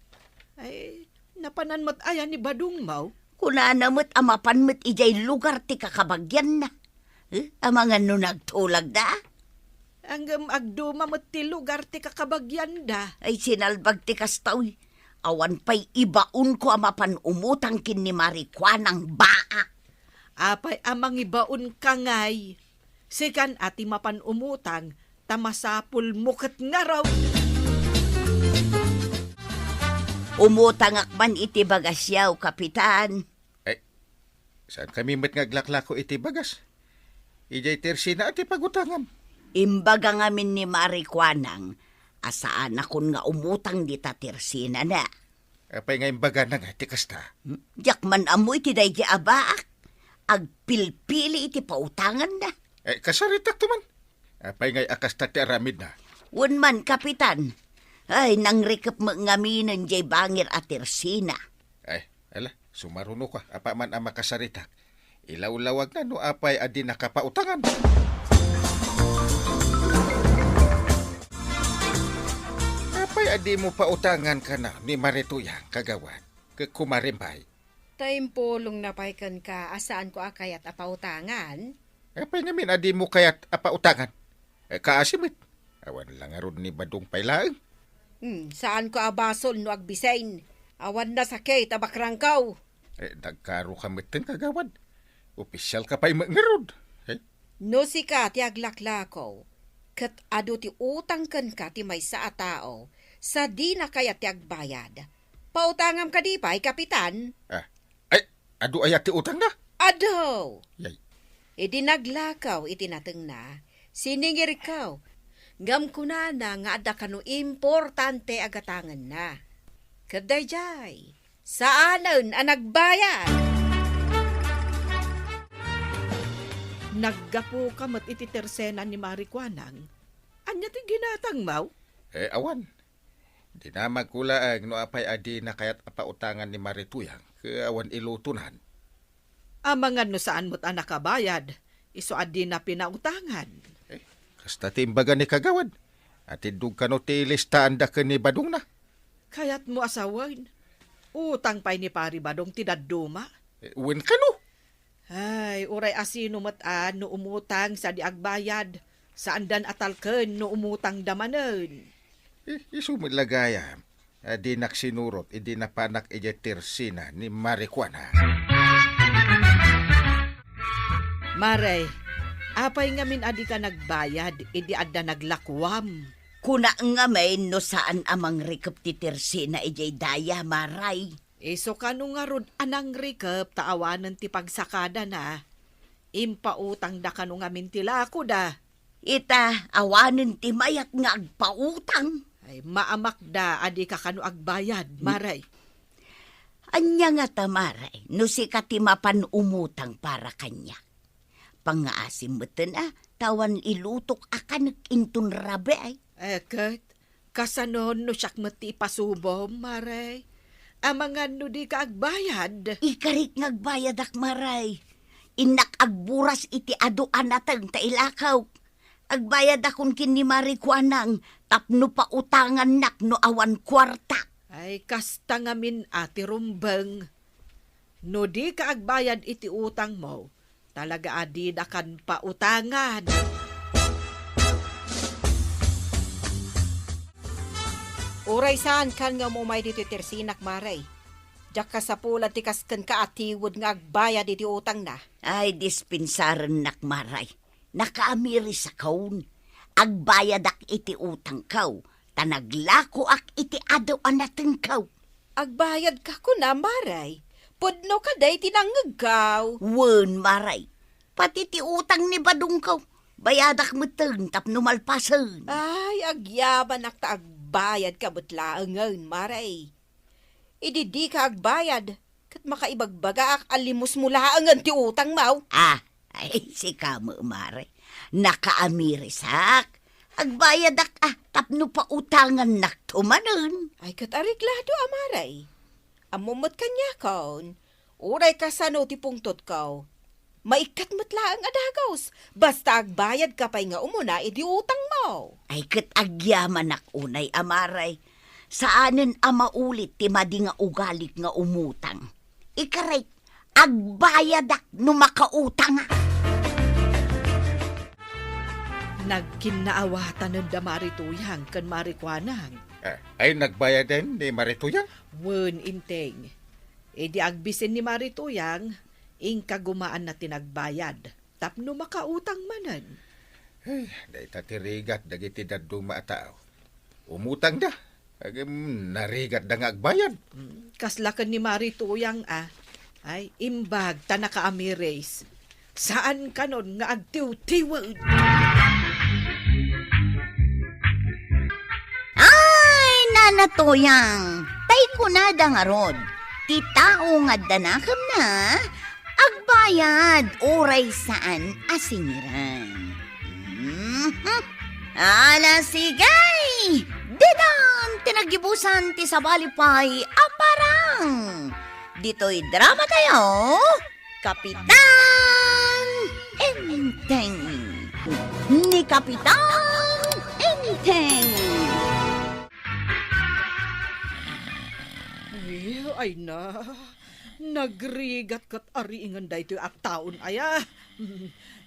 Ay, napanan mo't ayan ni Badung Mau. Kunana mo't amapan mo't ijay lugar ti kakabagyan na. Amangan no nagtulag da. Anggam agduma mo't ti lugar ti kakabagyan da. Ay sinalbag ti kastaw. Awan pa'y ibaon ko amapan umutang kin ni Marikwanang baa. Apay amang ibaon kangay. Sikan ati mapan umutang, tamasapul mukat nga raw. Umutang akman iti bagas yaw, kapitan. Saan kami met ngaglaklako iti bagas? Ijay tersina ati pagutangam. Imbaga ngamin ni Marikwanang, asaan akon nga umutang di tatersina na. Apay nga imbaga na nga, tikasta. Jakman amoy ti day di abaak. Agpilpili iti pautangan na. Kasaritak tuman. Apay nga akasta ti aramid na. Unman, kapitan. Ay, nangrikap mo ngaminan jay bangir at tersina. Ala, sumaruno ka. Apa man ang makasaritak. Ilaw-lawag na no apay adi nakapautangan. Apay adi mo pautangan ka na ni Marituyang kagawan. Kumarimbay. Time polong napaykan ka, asaan ko akayat apautangan? Apay namin adi mo kayat apautangan. Kaasimit. Awan lang aron ni Badong pailaang. Saan ko abasol no agbisain? Awan na sakit abakrangkaw. Nagkaro ka mitin kagawan. Opisyal ka pa'y mangarod. No si ka ti aglaklakaw. Kat ado ti utang kan ka ti may sa atao. Sa di na kaya ti agbayad. Pautangam ka di pa'y, kapitan? Ado ayat ti utang na? Ado! Yay. Idi naglakaw iti nateng na. Siningir kaw. Ngam kuna na nga ada kano importante agatangan na. Kaday jay. Saanan ang nagbayad? Naggapo ka mat iti tersena ni Marikwanang. Anya ti ginatang mau? Awan. Di na magkulaang no apay adi na kayat apautangan ni Marituyang. Awan ilutunan. Amangan no saan mo't anak kabayad. Iso adi na pinautangan. Kasta timbaga ni kagawad. At idug ka no ti listaan da ka ni Badong na. Kayat mo asawan. Utang pa'y ni pari badong tinaduma. Wen ka no? Ay, uray asino mataan no umutang sa diagbayad. Saan dan atalken no umutang damanen. Isumilagaya. Di naksinurot, hindi na panak ejetirsina ni Marijuana. Maray, apay ngamin adi ka nagbayad, idi adda naglakwam. Kuna nga may no saan amang rikap ti Tersina ijay daya, Maray. Iso ka no nga rod anang rikap, taawanan ti pagsakada na. Impautang da ka no ngamin ti lako da. Ita, awanin ti mayat nga agpautang. Ay, maamak da, adi ka kano agbayad, Maray. Anya nga ta, Maray, no si katimapan umutang para kanya. Pangaasim mo tawan ilutok akan intun rabe ay. Eket, kasanon no siyak mati pasubom, Maray. Amangan no di ka agbayad. Ikarik ngagbayad ak, Maray. Inak agburas iti aduan natang tailakaw. Agbayad akong kini Marijuanang tapno pa utangan nak no awan kwarta. Ay, kasta ngamin ati rumbeng. No di ka agbayad iti utang mo, talaga adi da kan pautangan. Uray saan kan nga mo may dito tersinak, Maray. Diyak ka sa pula ti kasken ka atiwod nga agbayad iti utang na. Ay, dispensaran nak, Maray. Nakaamiri sa kaun. Agbayad ak iti utang kaw. Tanaglako ak iti aduan natin kaw. Agbayad ka ko na, Maray. Pudno ka day tinangagaw. Wen, Maray. Pati ti utang ni Badong kaw. Bayadak meteng tapno malpasen. Ay, agyaban ak ta agbayad ka butlaangan, Maray. Ididi ka agbayad. Kat makaibagbaga ak alimos mulaangan ti utang mau. Ay, si kamo, Maray. Nakaamirisak. Agbayad ak tapno pa utangan nak tumanon. Ay, kat ariglado, Maray. Amumot kanya kaon. Uray ka sa no ti pungtot kaw. Maikat matlaang adagaws. Basta agbayad ka pa'y nga umuna, idi utang mo. Ay, kat agyaman ak unay, Amaray. Saanen amaulit ti madi nga ugalik nga umutang. Ikaray, agbayad ak no makautang. Nagkinaawatan ng damarituyang kan Marijuanang. Ay nagbayad din ni Marituyang? Wen inteng. E di agbisin ni Marituyang, ingka gumaan na tinagbayad. Tapno makautang manan. Ay, day tatirigat dagiti daduma tao. Umutang da. Narigat da nga agbayad. Kaslakan ni Marituyang ay imbag ta nakaamires. Saan kanon nga agtiw-tiwad? Ay, nanatoyang. Tay kunada nga rod. Ti tao nga danakam na. Agbayad. Oray saan asingiran. Ala sigay. Didan tinagibusan ti sabalipay aparang. Dito'y drama tayo. Kapitan Enteng. Ni Kapitan Enteng. Ay na, nagrigat kat ariingan da ito at taon aya.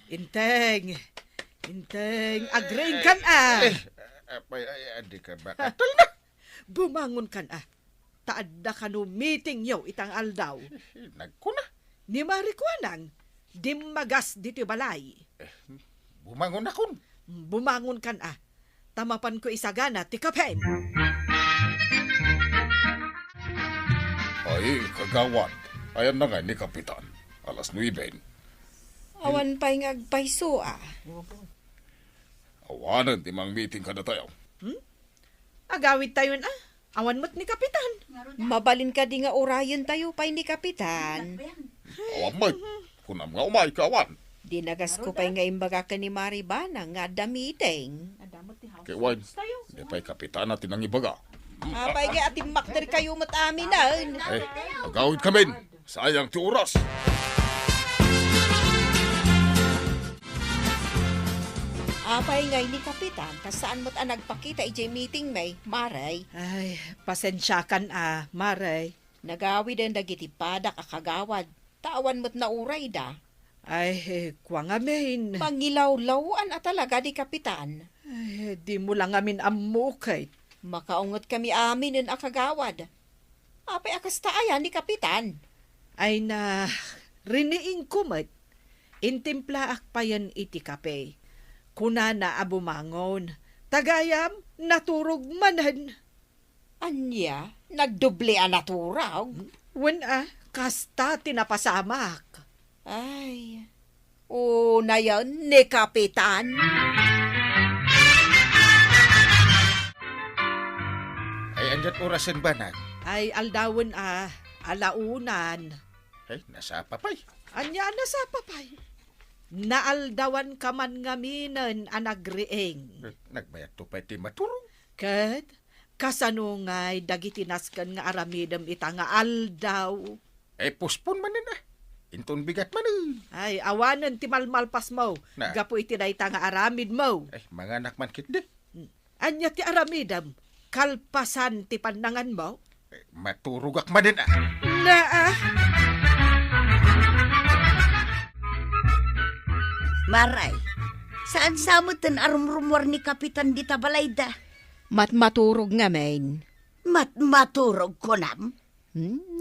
Inteng, agring kan Apay, adi ka ba? Katul na! Bumangon kan taadda ka no meeting yaw itang aldaw. Nagkuna. Ni Marijuanang, dimagas dito balay. Bumangon akon. Bumangon kan tamapan ko isagana ti kapen. Ay, kagawad. Ayan na nga ni Kapitan. Alas 9. Awan pa'y ngagpayso Awanan, timang meeting ka na tayo. Agawid tayo awan mo't ni Kapitan. Mabalin ka di nga orayon tayo pa'y ni Kapitan. Awan may. Kunam nga umay ka, awan. Dinagas ko pa'y nga imbaga ka ni Maribana nga damiting. Kay Wine, hindi pa'y Kapitan natin ang ibaga. Apay nga ating makter kayo mataminan. Agawid kami. Sayang ti oras. Apay nga ni Kapitan, kasaan mo't nagpakita ijay meeting may, Maray. Ay, pasensyakan Maray. Nagawi din dagiti padak akagawad. Tawan mo't nauray da. Ay, kwa nga main. Pangilaw-lawan at talaga di kapitan. Ay, di mo lang amin amukay. Makaungot kami amin ng akagawad. Apay akas taayan ni kapitan. Ay na, riniing kumot. Intimpla akpayan iti kape. Kuna na abumangon. Tagayam, naturog manan. Anya, nagdoble ang naturaw. Wen kasta tinapasamak. Ay, na yan ni kapitan. Ay, andyan orasan ba na? Ay, aldawan alaunan. Ay, nasa papay. Anya na sa papay. Naaldawan ka man ngaminan anagrieng. Nagbayat to pa iti maturong. Kat, kasanungay dagiti naskan nga aramidam ita nga aldaw. Ay, puspon man na. Inton bigat man. Ay, awanan ti malmalpas mo. Na. Gapo iti dayta nga aramid mo. Ay, mga anak man kit di. Anya ti aramidam, kalpasan ti panangan mo. Ay, maturog ak man din Na Maray, saan samot ang arumrumor ni Kapitan di tabalayda? Maturog nga main. Maturog ko nam?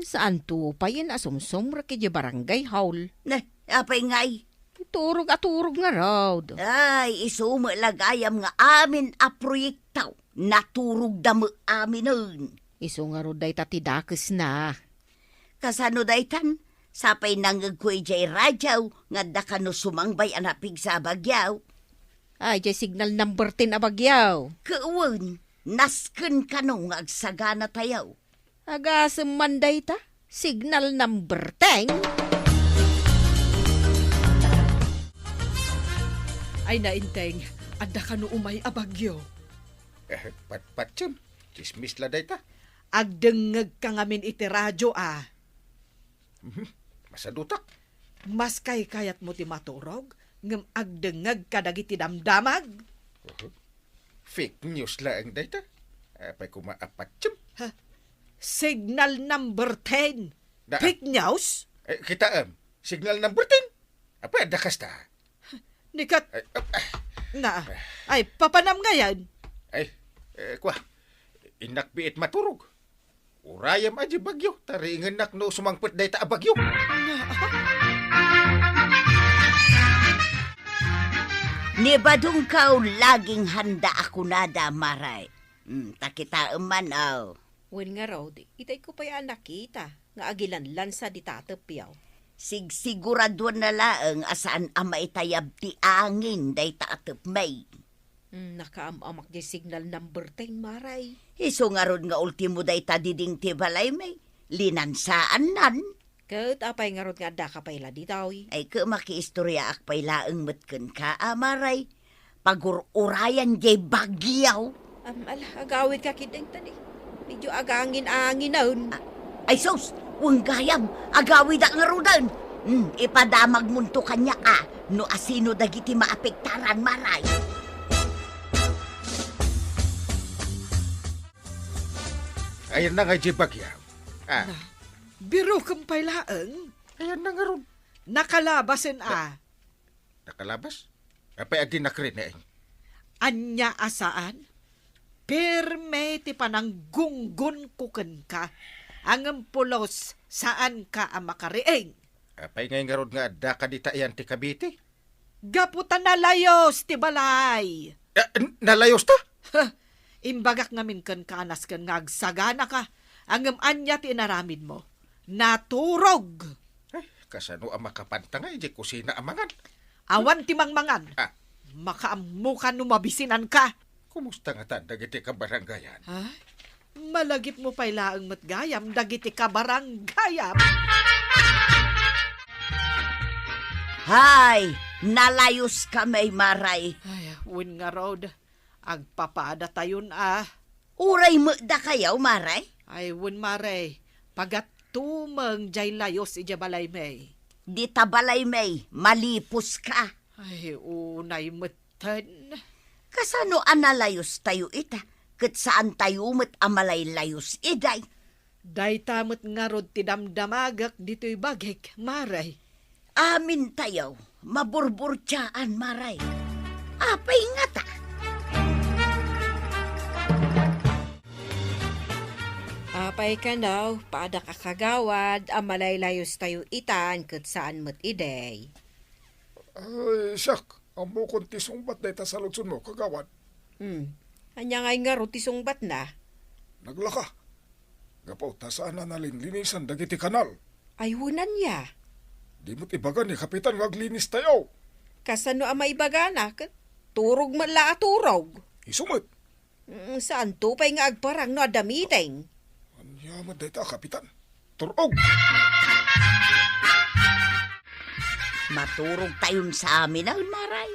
Saan to pa yan asumsum rakidya barangay haul? Na, apay ngay. Turog nga raw. Ay, isumo lagayam nga amin a proyektaw. Naturog damo aminun. Iso nga ro day tatidakes na. Kasano daytan? Sapay nangagkoy jay radyaw nga dakano sumangbay anapig sa bagyaw. Ay, jay signal number 10 abagyaw. Kauwan, nasken kanong agsagana tayaw. Agasem manday ta? Signal number 10? ay nainteng, anda ka no umay abagyo. Pat yun. Chismis la day ta. Agdengeg ka ngamin iti radyo Masadutak. Mas kay kayat mo ti maturog, ngem agdengeg ka dagiti damdamag. Fake news la ang day ta. Apay kumaapat yun. Signal number 10. Da- Fake news? Kita signal number 10. Apa ada kasta? Nikat, ay, papanam nga yan. Kwa, inakbiit maturog. Urayam aja bagyo, taringan nak no sumangpet day ta bagyo. Ni badung kaw laging handa ako nada maray. Takita man aw. Wen nga raw, itay ko pa yan nakita. Nga agilanlan sa di tatapyaw. Siguraduan na laang asaan ama itayab ti angin day taatap may. Nakaamak di signal number 10, maray. Iso nga ron nga ultimo day tadiding ti balay may. Linansaan nan. Kat apay nga ron nga da ka payla di tawi. Ay ka makiistorya ak pay laang matken ka amaray. Pagururayan jay bagyaw. Agawid ka kideng tani. Medyo agangin-angin naun. Ay sos, wang gayam, agawid ang arudan. Ipadamag munto kanya no asino dagiti maapektaran maray. Ayan na nga di bagyaw. Biro kang paylaang. Ayan na nga ron. Nakalabasin Nakalabas? Apay adi nakrin na Anya asaan? Pirme ti panang gunggun kuken ka. Ang pulos saan ka amakarieng. Apay ngay nga ron nga ada ka di tayan ti kabiti. Gaputan na layos ti balay. Nalayos ta? Imbagak ngamin kan kanas kan ngagsagana ka. Ang anya ti inaramid mo. Naturog. Kasano ang makapantangay di kusina amangan. Awan ti mangmangan. Makaamukan no mabisinan ka. Kumusta nga ta dagiti ka baranggayan? Malagip mo pa'y laang matgayam, dagiti ka baranggayam. Hay, nalayos kami maray. Ay, win nga road. Agpapada tayon Uray mo da kayaw maray? Ay, win mare. Pagatumang jay layos ija balay may. Di tabalay may, malipos ka. Ay, unay matan. Kasano analayos tayo ita? Kat saan tayo met amalay layos iday? Day tamot nga rod ti damdamagak dito'y bagik, Maray. Amin tayo, maburburtsaan, Maray. Apay nga ta. Apay ka daw, paada ka kagawad, amalaylayos tayo itan, kat saan mo't iday. Ay, siyak. Ang bukon tisong ba't na itasalutsun mo, kagawad? Anya ngay nga ro tisungbat na. Naglaka. Gapaw, tasaan na nalin linisan dagiti kanal. Ayunan niya. Di mo't ibagan ni Kapitan ngaglinis tayo. Kasano ang maibagana, kat turog man la turog. Isumot. Saan to pa'y nga agparang no adamiting? Anyaman da ita, Kapitan. Turog. Maturog tayon sa amin, Maray.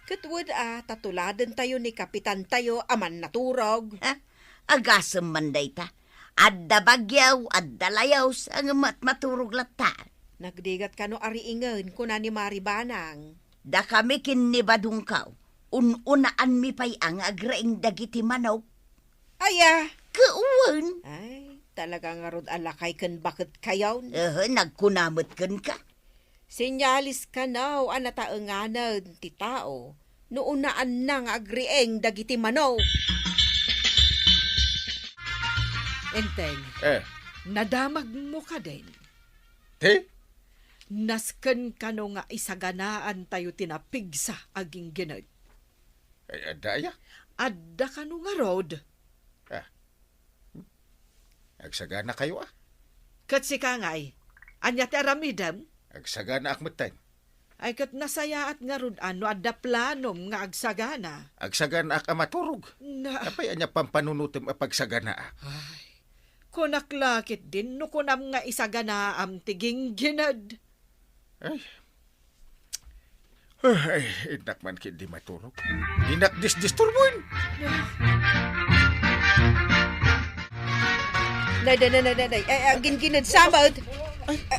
Katwad tatuladan tayo ni Kapitan tayo aman naturog. Ha? Agasam man day ta. Adda bagyaw, adda layaw, ang maturog lata. Nagdigat ka no ariingan kuna ni Maribanang. Da kami kinibadungkaw. Ununaan mi pay ang agraing dagiti manok. Aya! Kauwan. Ay, talaga nga rod alakay kan bakit kayaw. Nagkunamot kan ka. Sinyalis ka now anataenganan ti tao. Noonaan na nga agrieng dagiti manaw. Enteng, nadamag mo ka din. Te? Nasken ka no nga isaganaan tayo tinapigsa aging ginag. Ay, adaya. Adda ka no nga rod. Agsagana kayo Kat si kangay, anya ti aramidam, Agsagana akmatan. ay kat nasaya at nga rod ano adda planom nga agsagana. Agsagana ak amaturog. Na, Apay anya pampanunutim apagsagana kunaklakit din no kunam nga isagana am tiging ginad. Ay, inak man kid di maturog. Inak disturbuin. Nay, agin ginad samad.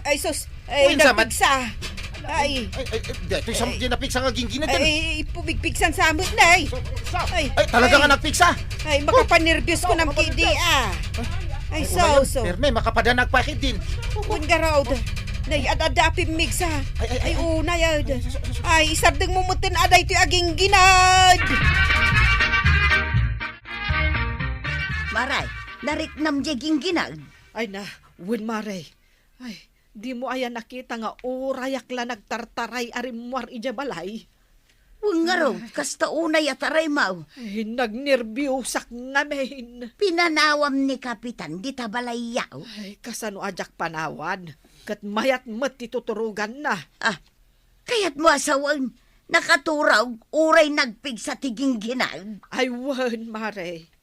Ay, sus, ay, Uwin samad? nagpigsa. Ay, Dito isang ginapiksa nga gingginan din. ay, pubigpigsan samad, nay. Ay, Talaga nga nagpiksa. Ay, makapanirbyos ko ng kidi, Ay, so. Perme, makapadanag pa din. Kun garod. Nay, adadapi migsa. Ay, una yad. Ay, isardeng mumutin aday ito aging ginad. Maray, nariknam jeging ginag. Ay na, win mare. Ay, di mo ayan nakita nga urayak la nagtartaray arimwar ija balay. Wangaraw, kasta unay ataray mau. Ay, nagnerbyosak ngamin. Pinanawam ni Kapitan, di tabalayaw. Ay, kasano ajak panawan. Kat mayat mat ituturugan na. Kaya't mo asawan, nakaturaw, uray nagpig sa tiging ginag. Ay, wan mare.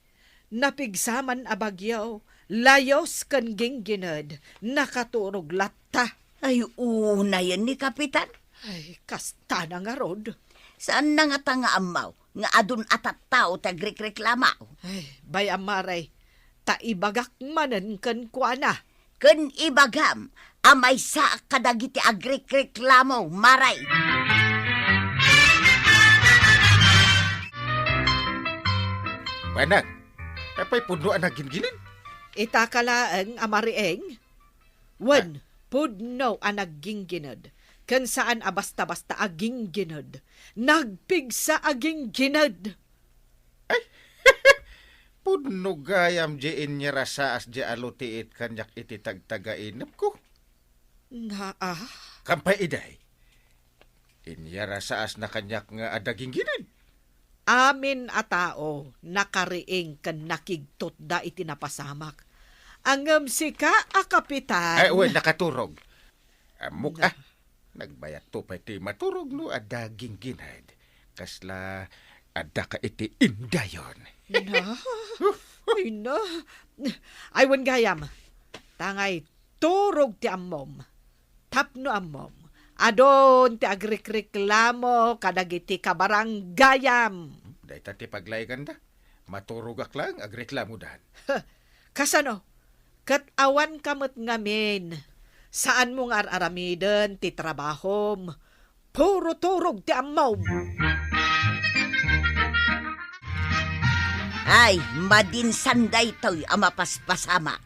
Napigsaman abagyaw. Layos kan gingginad. Nakaturog lata. Ay, una yan ni Kapitan. Ay, kasta na nga rod. Saan na nga tanga amaw, nga adun atat tao tagreklamaw. Ay, bayam mare. Taibagak manan kan kuana. Ken ibagam, amay sa kadagiti agrekreklamo, maray. Banag, apay punuan na gingilin. Itakalaang amarieng. Wan, pudno ang naggingginad. Kan saan abasta-basta aging ginad. Nagpigsa aging ginad. Puno gayam di inya rasaas di alutiit kanyak iti tagtagainap ko. Na Kampay iday. Inya rasaas na kanyak nga adaging ginin. amin a tao nakariing kan nakigtot da iti napasamak. Angam sika a kapitan. Ay, uy, nakaturog. Amok nagbayat to pa iti maturog no adaging ginad. Kasla ada ka iti indayon. Na? Ay na. Ay wan gayam. Tangay turog ti ammom. Tapno ammom. Adon ti agrikreklamo kadagiti kabarang gayam. Dahil tati paglaygan da. Maturugak lang, agreklamo dahan. Kasano? Kat awan kamot ngamin. Saan mo nga aramiden ti trabahom? Puro turog ti ammom. Ay, madinsanday to'y amapaspasama.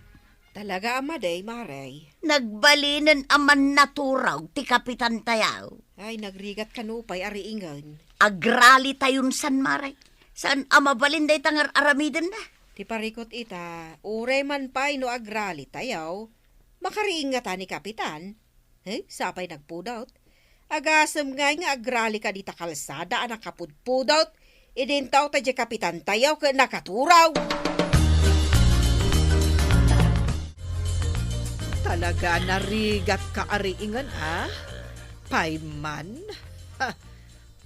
Talaga amaday, Maray. Nagbalinan aman naturaw ti Kapitan Tayaw. Ay, nagrigat kanupay ariingan. Agrali tayon san maray. Saan amabalin day tangar aramidan na? Ti parikot ita, uray man pa'y no agrali tayaw. Makariing nga ta ni Kapitan. Sapay nagpudot. Agasam nga agrali ka dita kalsada anak kapudpudot. Idintaw ta di Kapitan Tayaw ka nakaturaw. Talaga narigat ka ariingan, ha? Payman? Ha,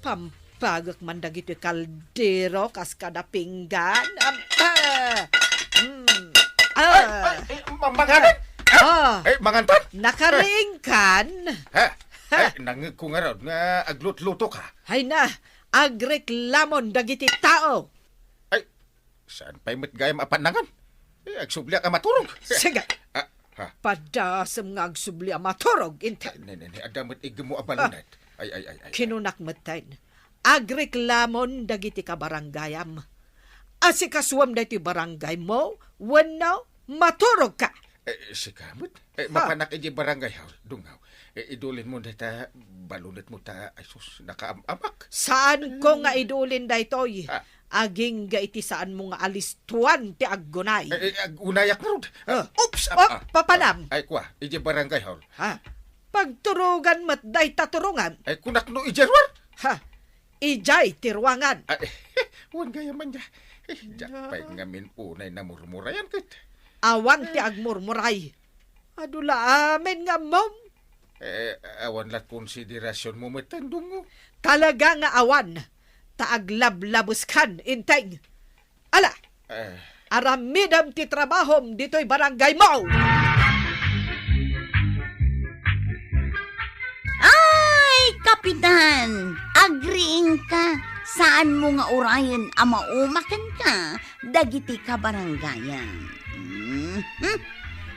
pampagak man dagiti kaldero kas kada pinggan. Manganan! Mangantan! Nakariing kan? Ha? Nangig ko nga raw nga aglut-luto ka. Hay na, agreklamon dagiti tao. Saan pa'y matgayam apanangan? Agsubli ka maturog. Sige. Ha? Padasam nga agsubli maturog. Adamot igmo abalunat. Ay. Kinunak matayin. Agreklamon dagiti ka barangayam. Asikaswam da ti barangay mo, wano, maturog ka. Si kamot? Mapanak iji barangay haw, dungaw. Idulin mo na ta, balunat mo ta, ay sus, nakaamamak. Saan ko nga idulin da ito'y? Aging ga iti saan mo nga alistuan ti aggunay. Unayak na ron. Oops! Papanam. Ay kwa, iji barangay haw. Ha? Pagturugan mat day taturungan. Ay kunak no ijarwar. Ha? Ijay tirwangan. Huwag gaya man niya. Japay ngamin unay na murmurayan kit. Awan ti agmurmuray. Adula amin nga mom. Awan lat konsiderasyon mo matandong mo. Talaga nga awan. Taaglablabos kan, inteng. Ala, aramidam ti trabahom dito'y barangay mo. Ay, Kapitan! Agriing ka. Saan mo nga orayan amaumakan ka? Dagiti ka barangayan.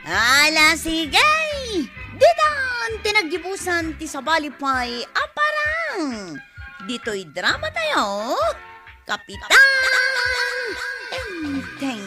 Ala, sigay! Didan, tinagibusan ti sabalipay aparang. Dito'y drama tayo, Kapitan! Enteng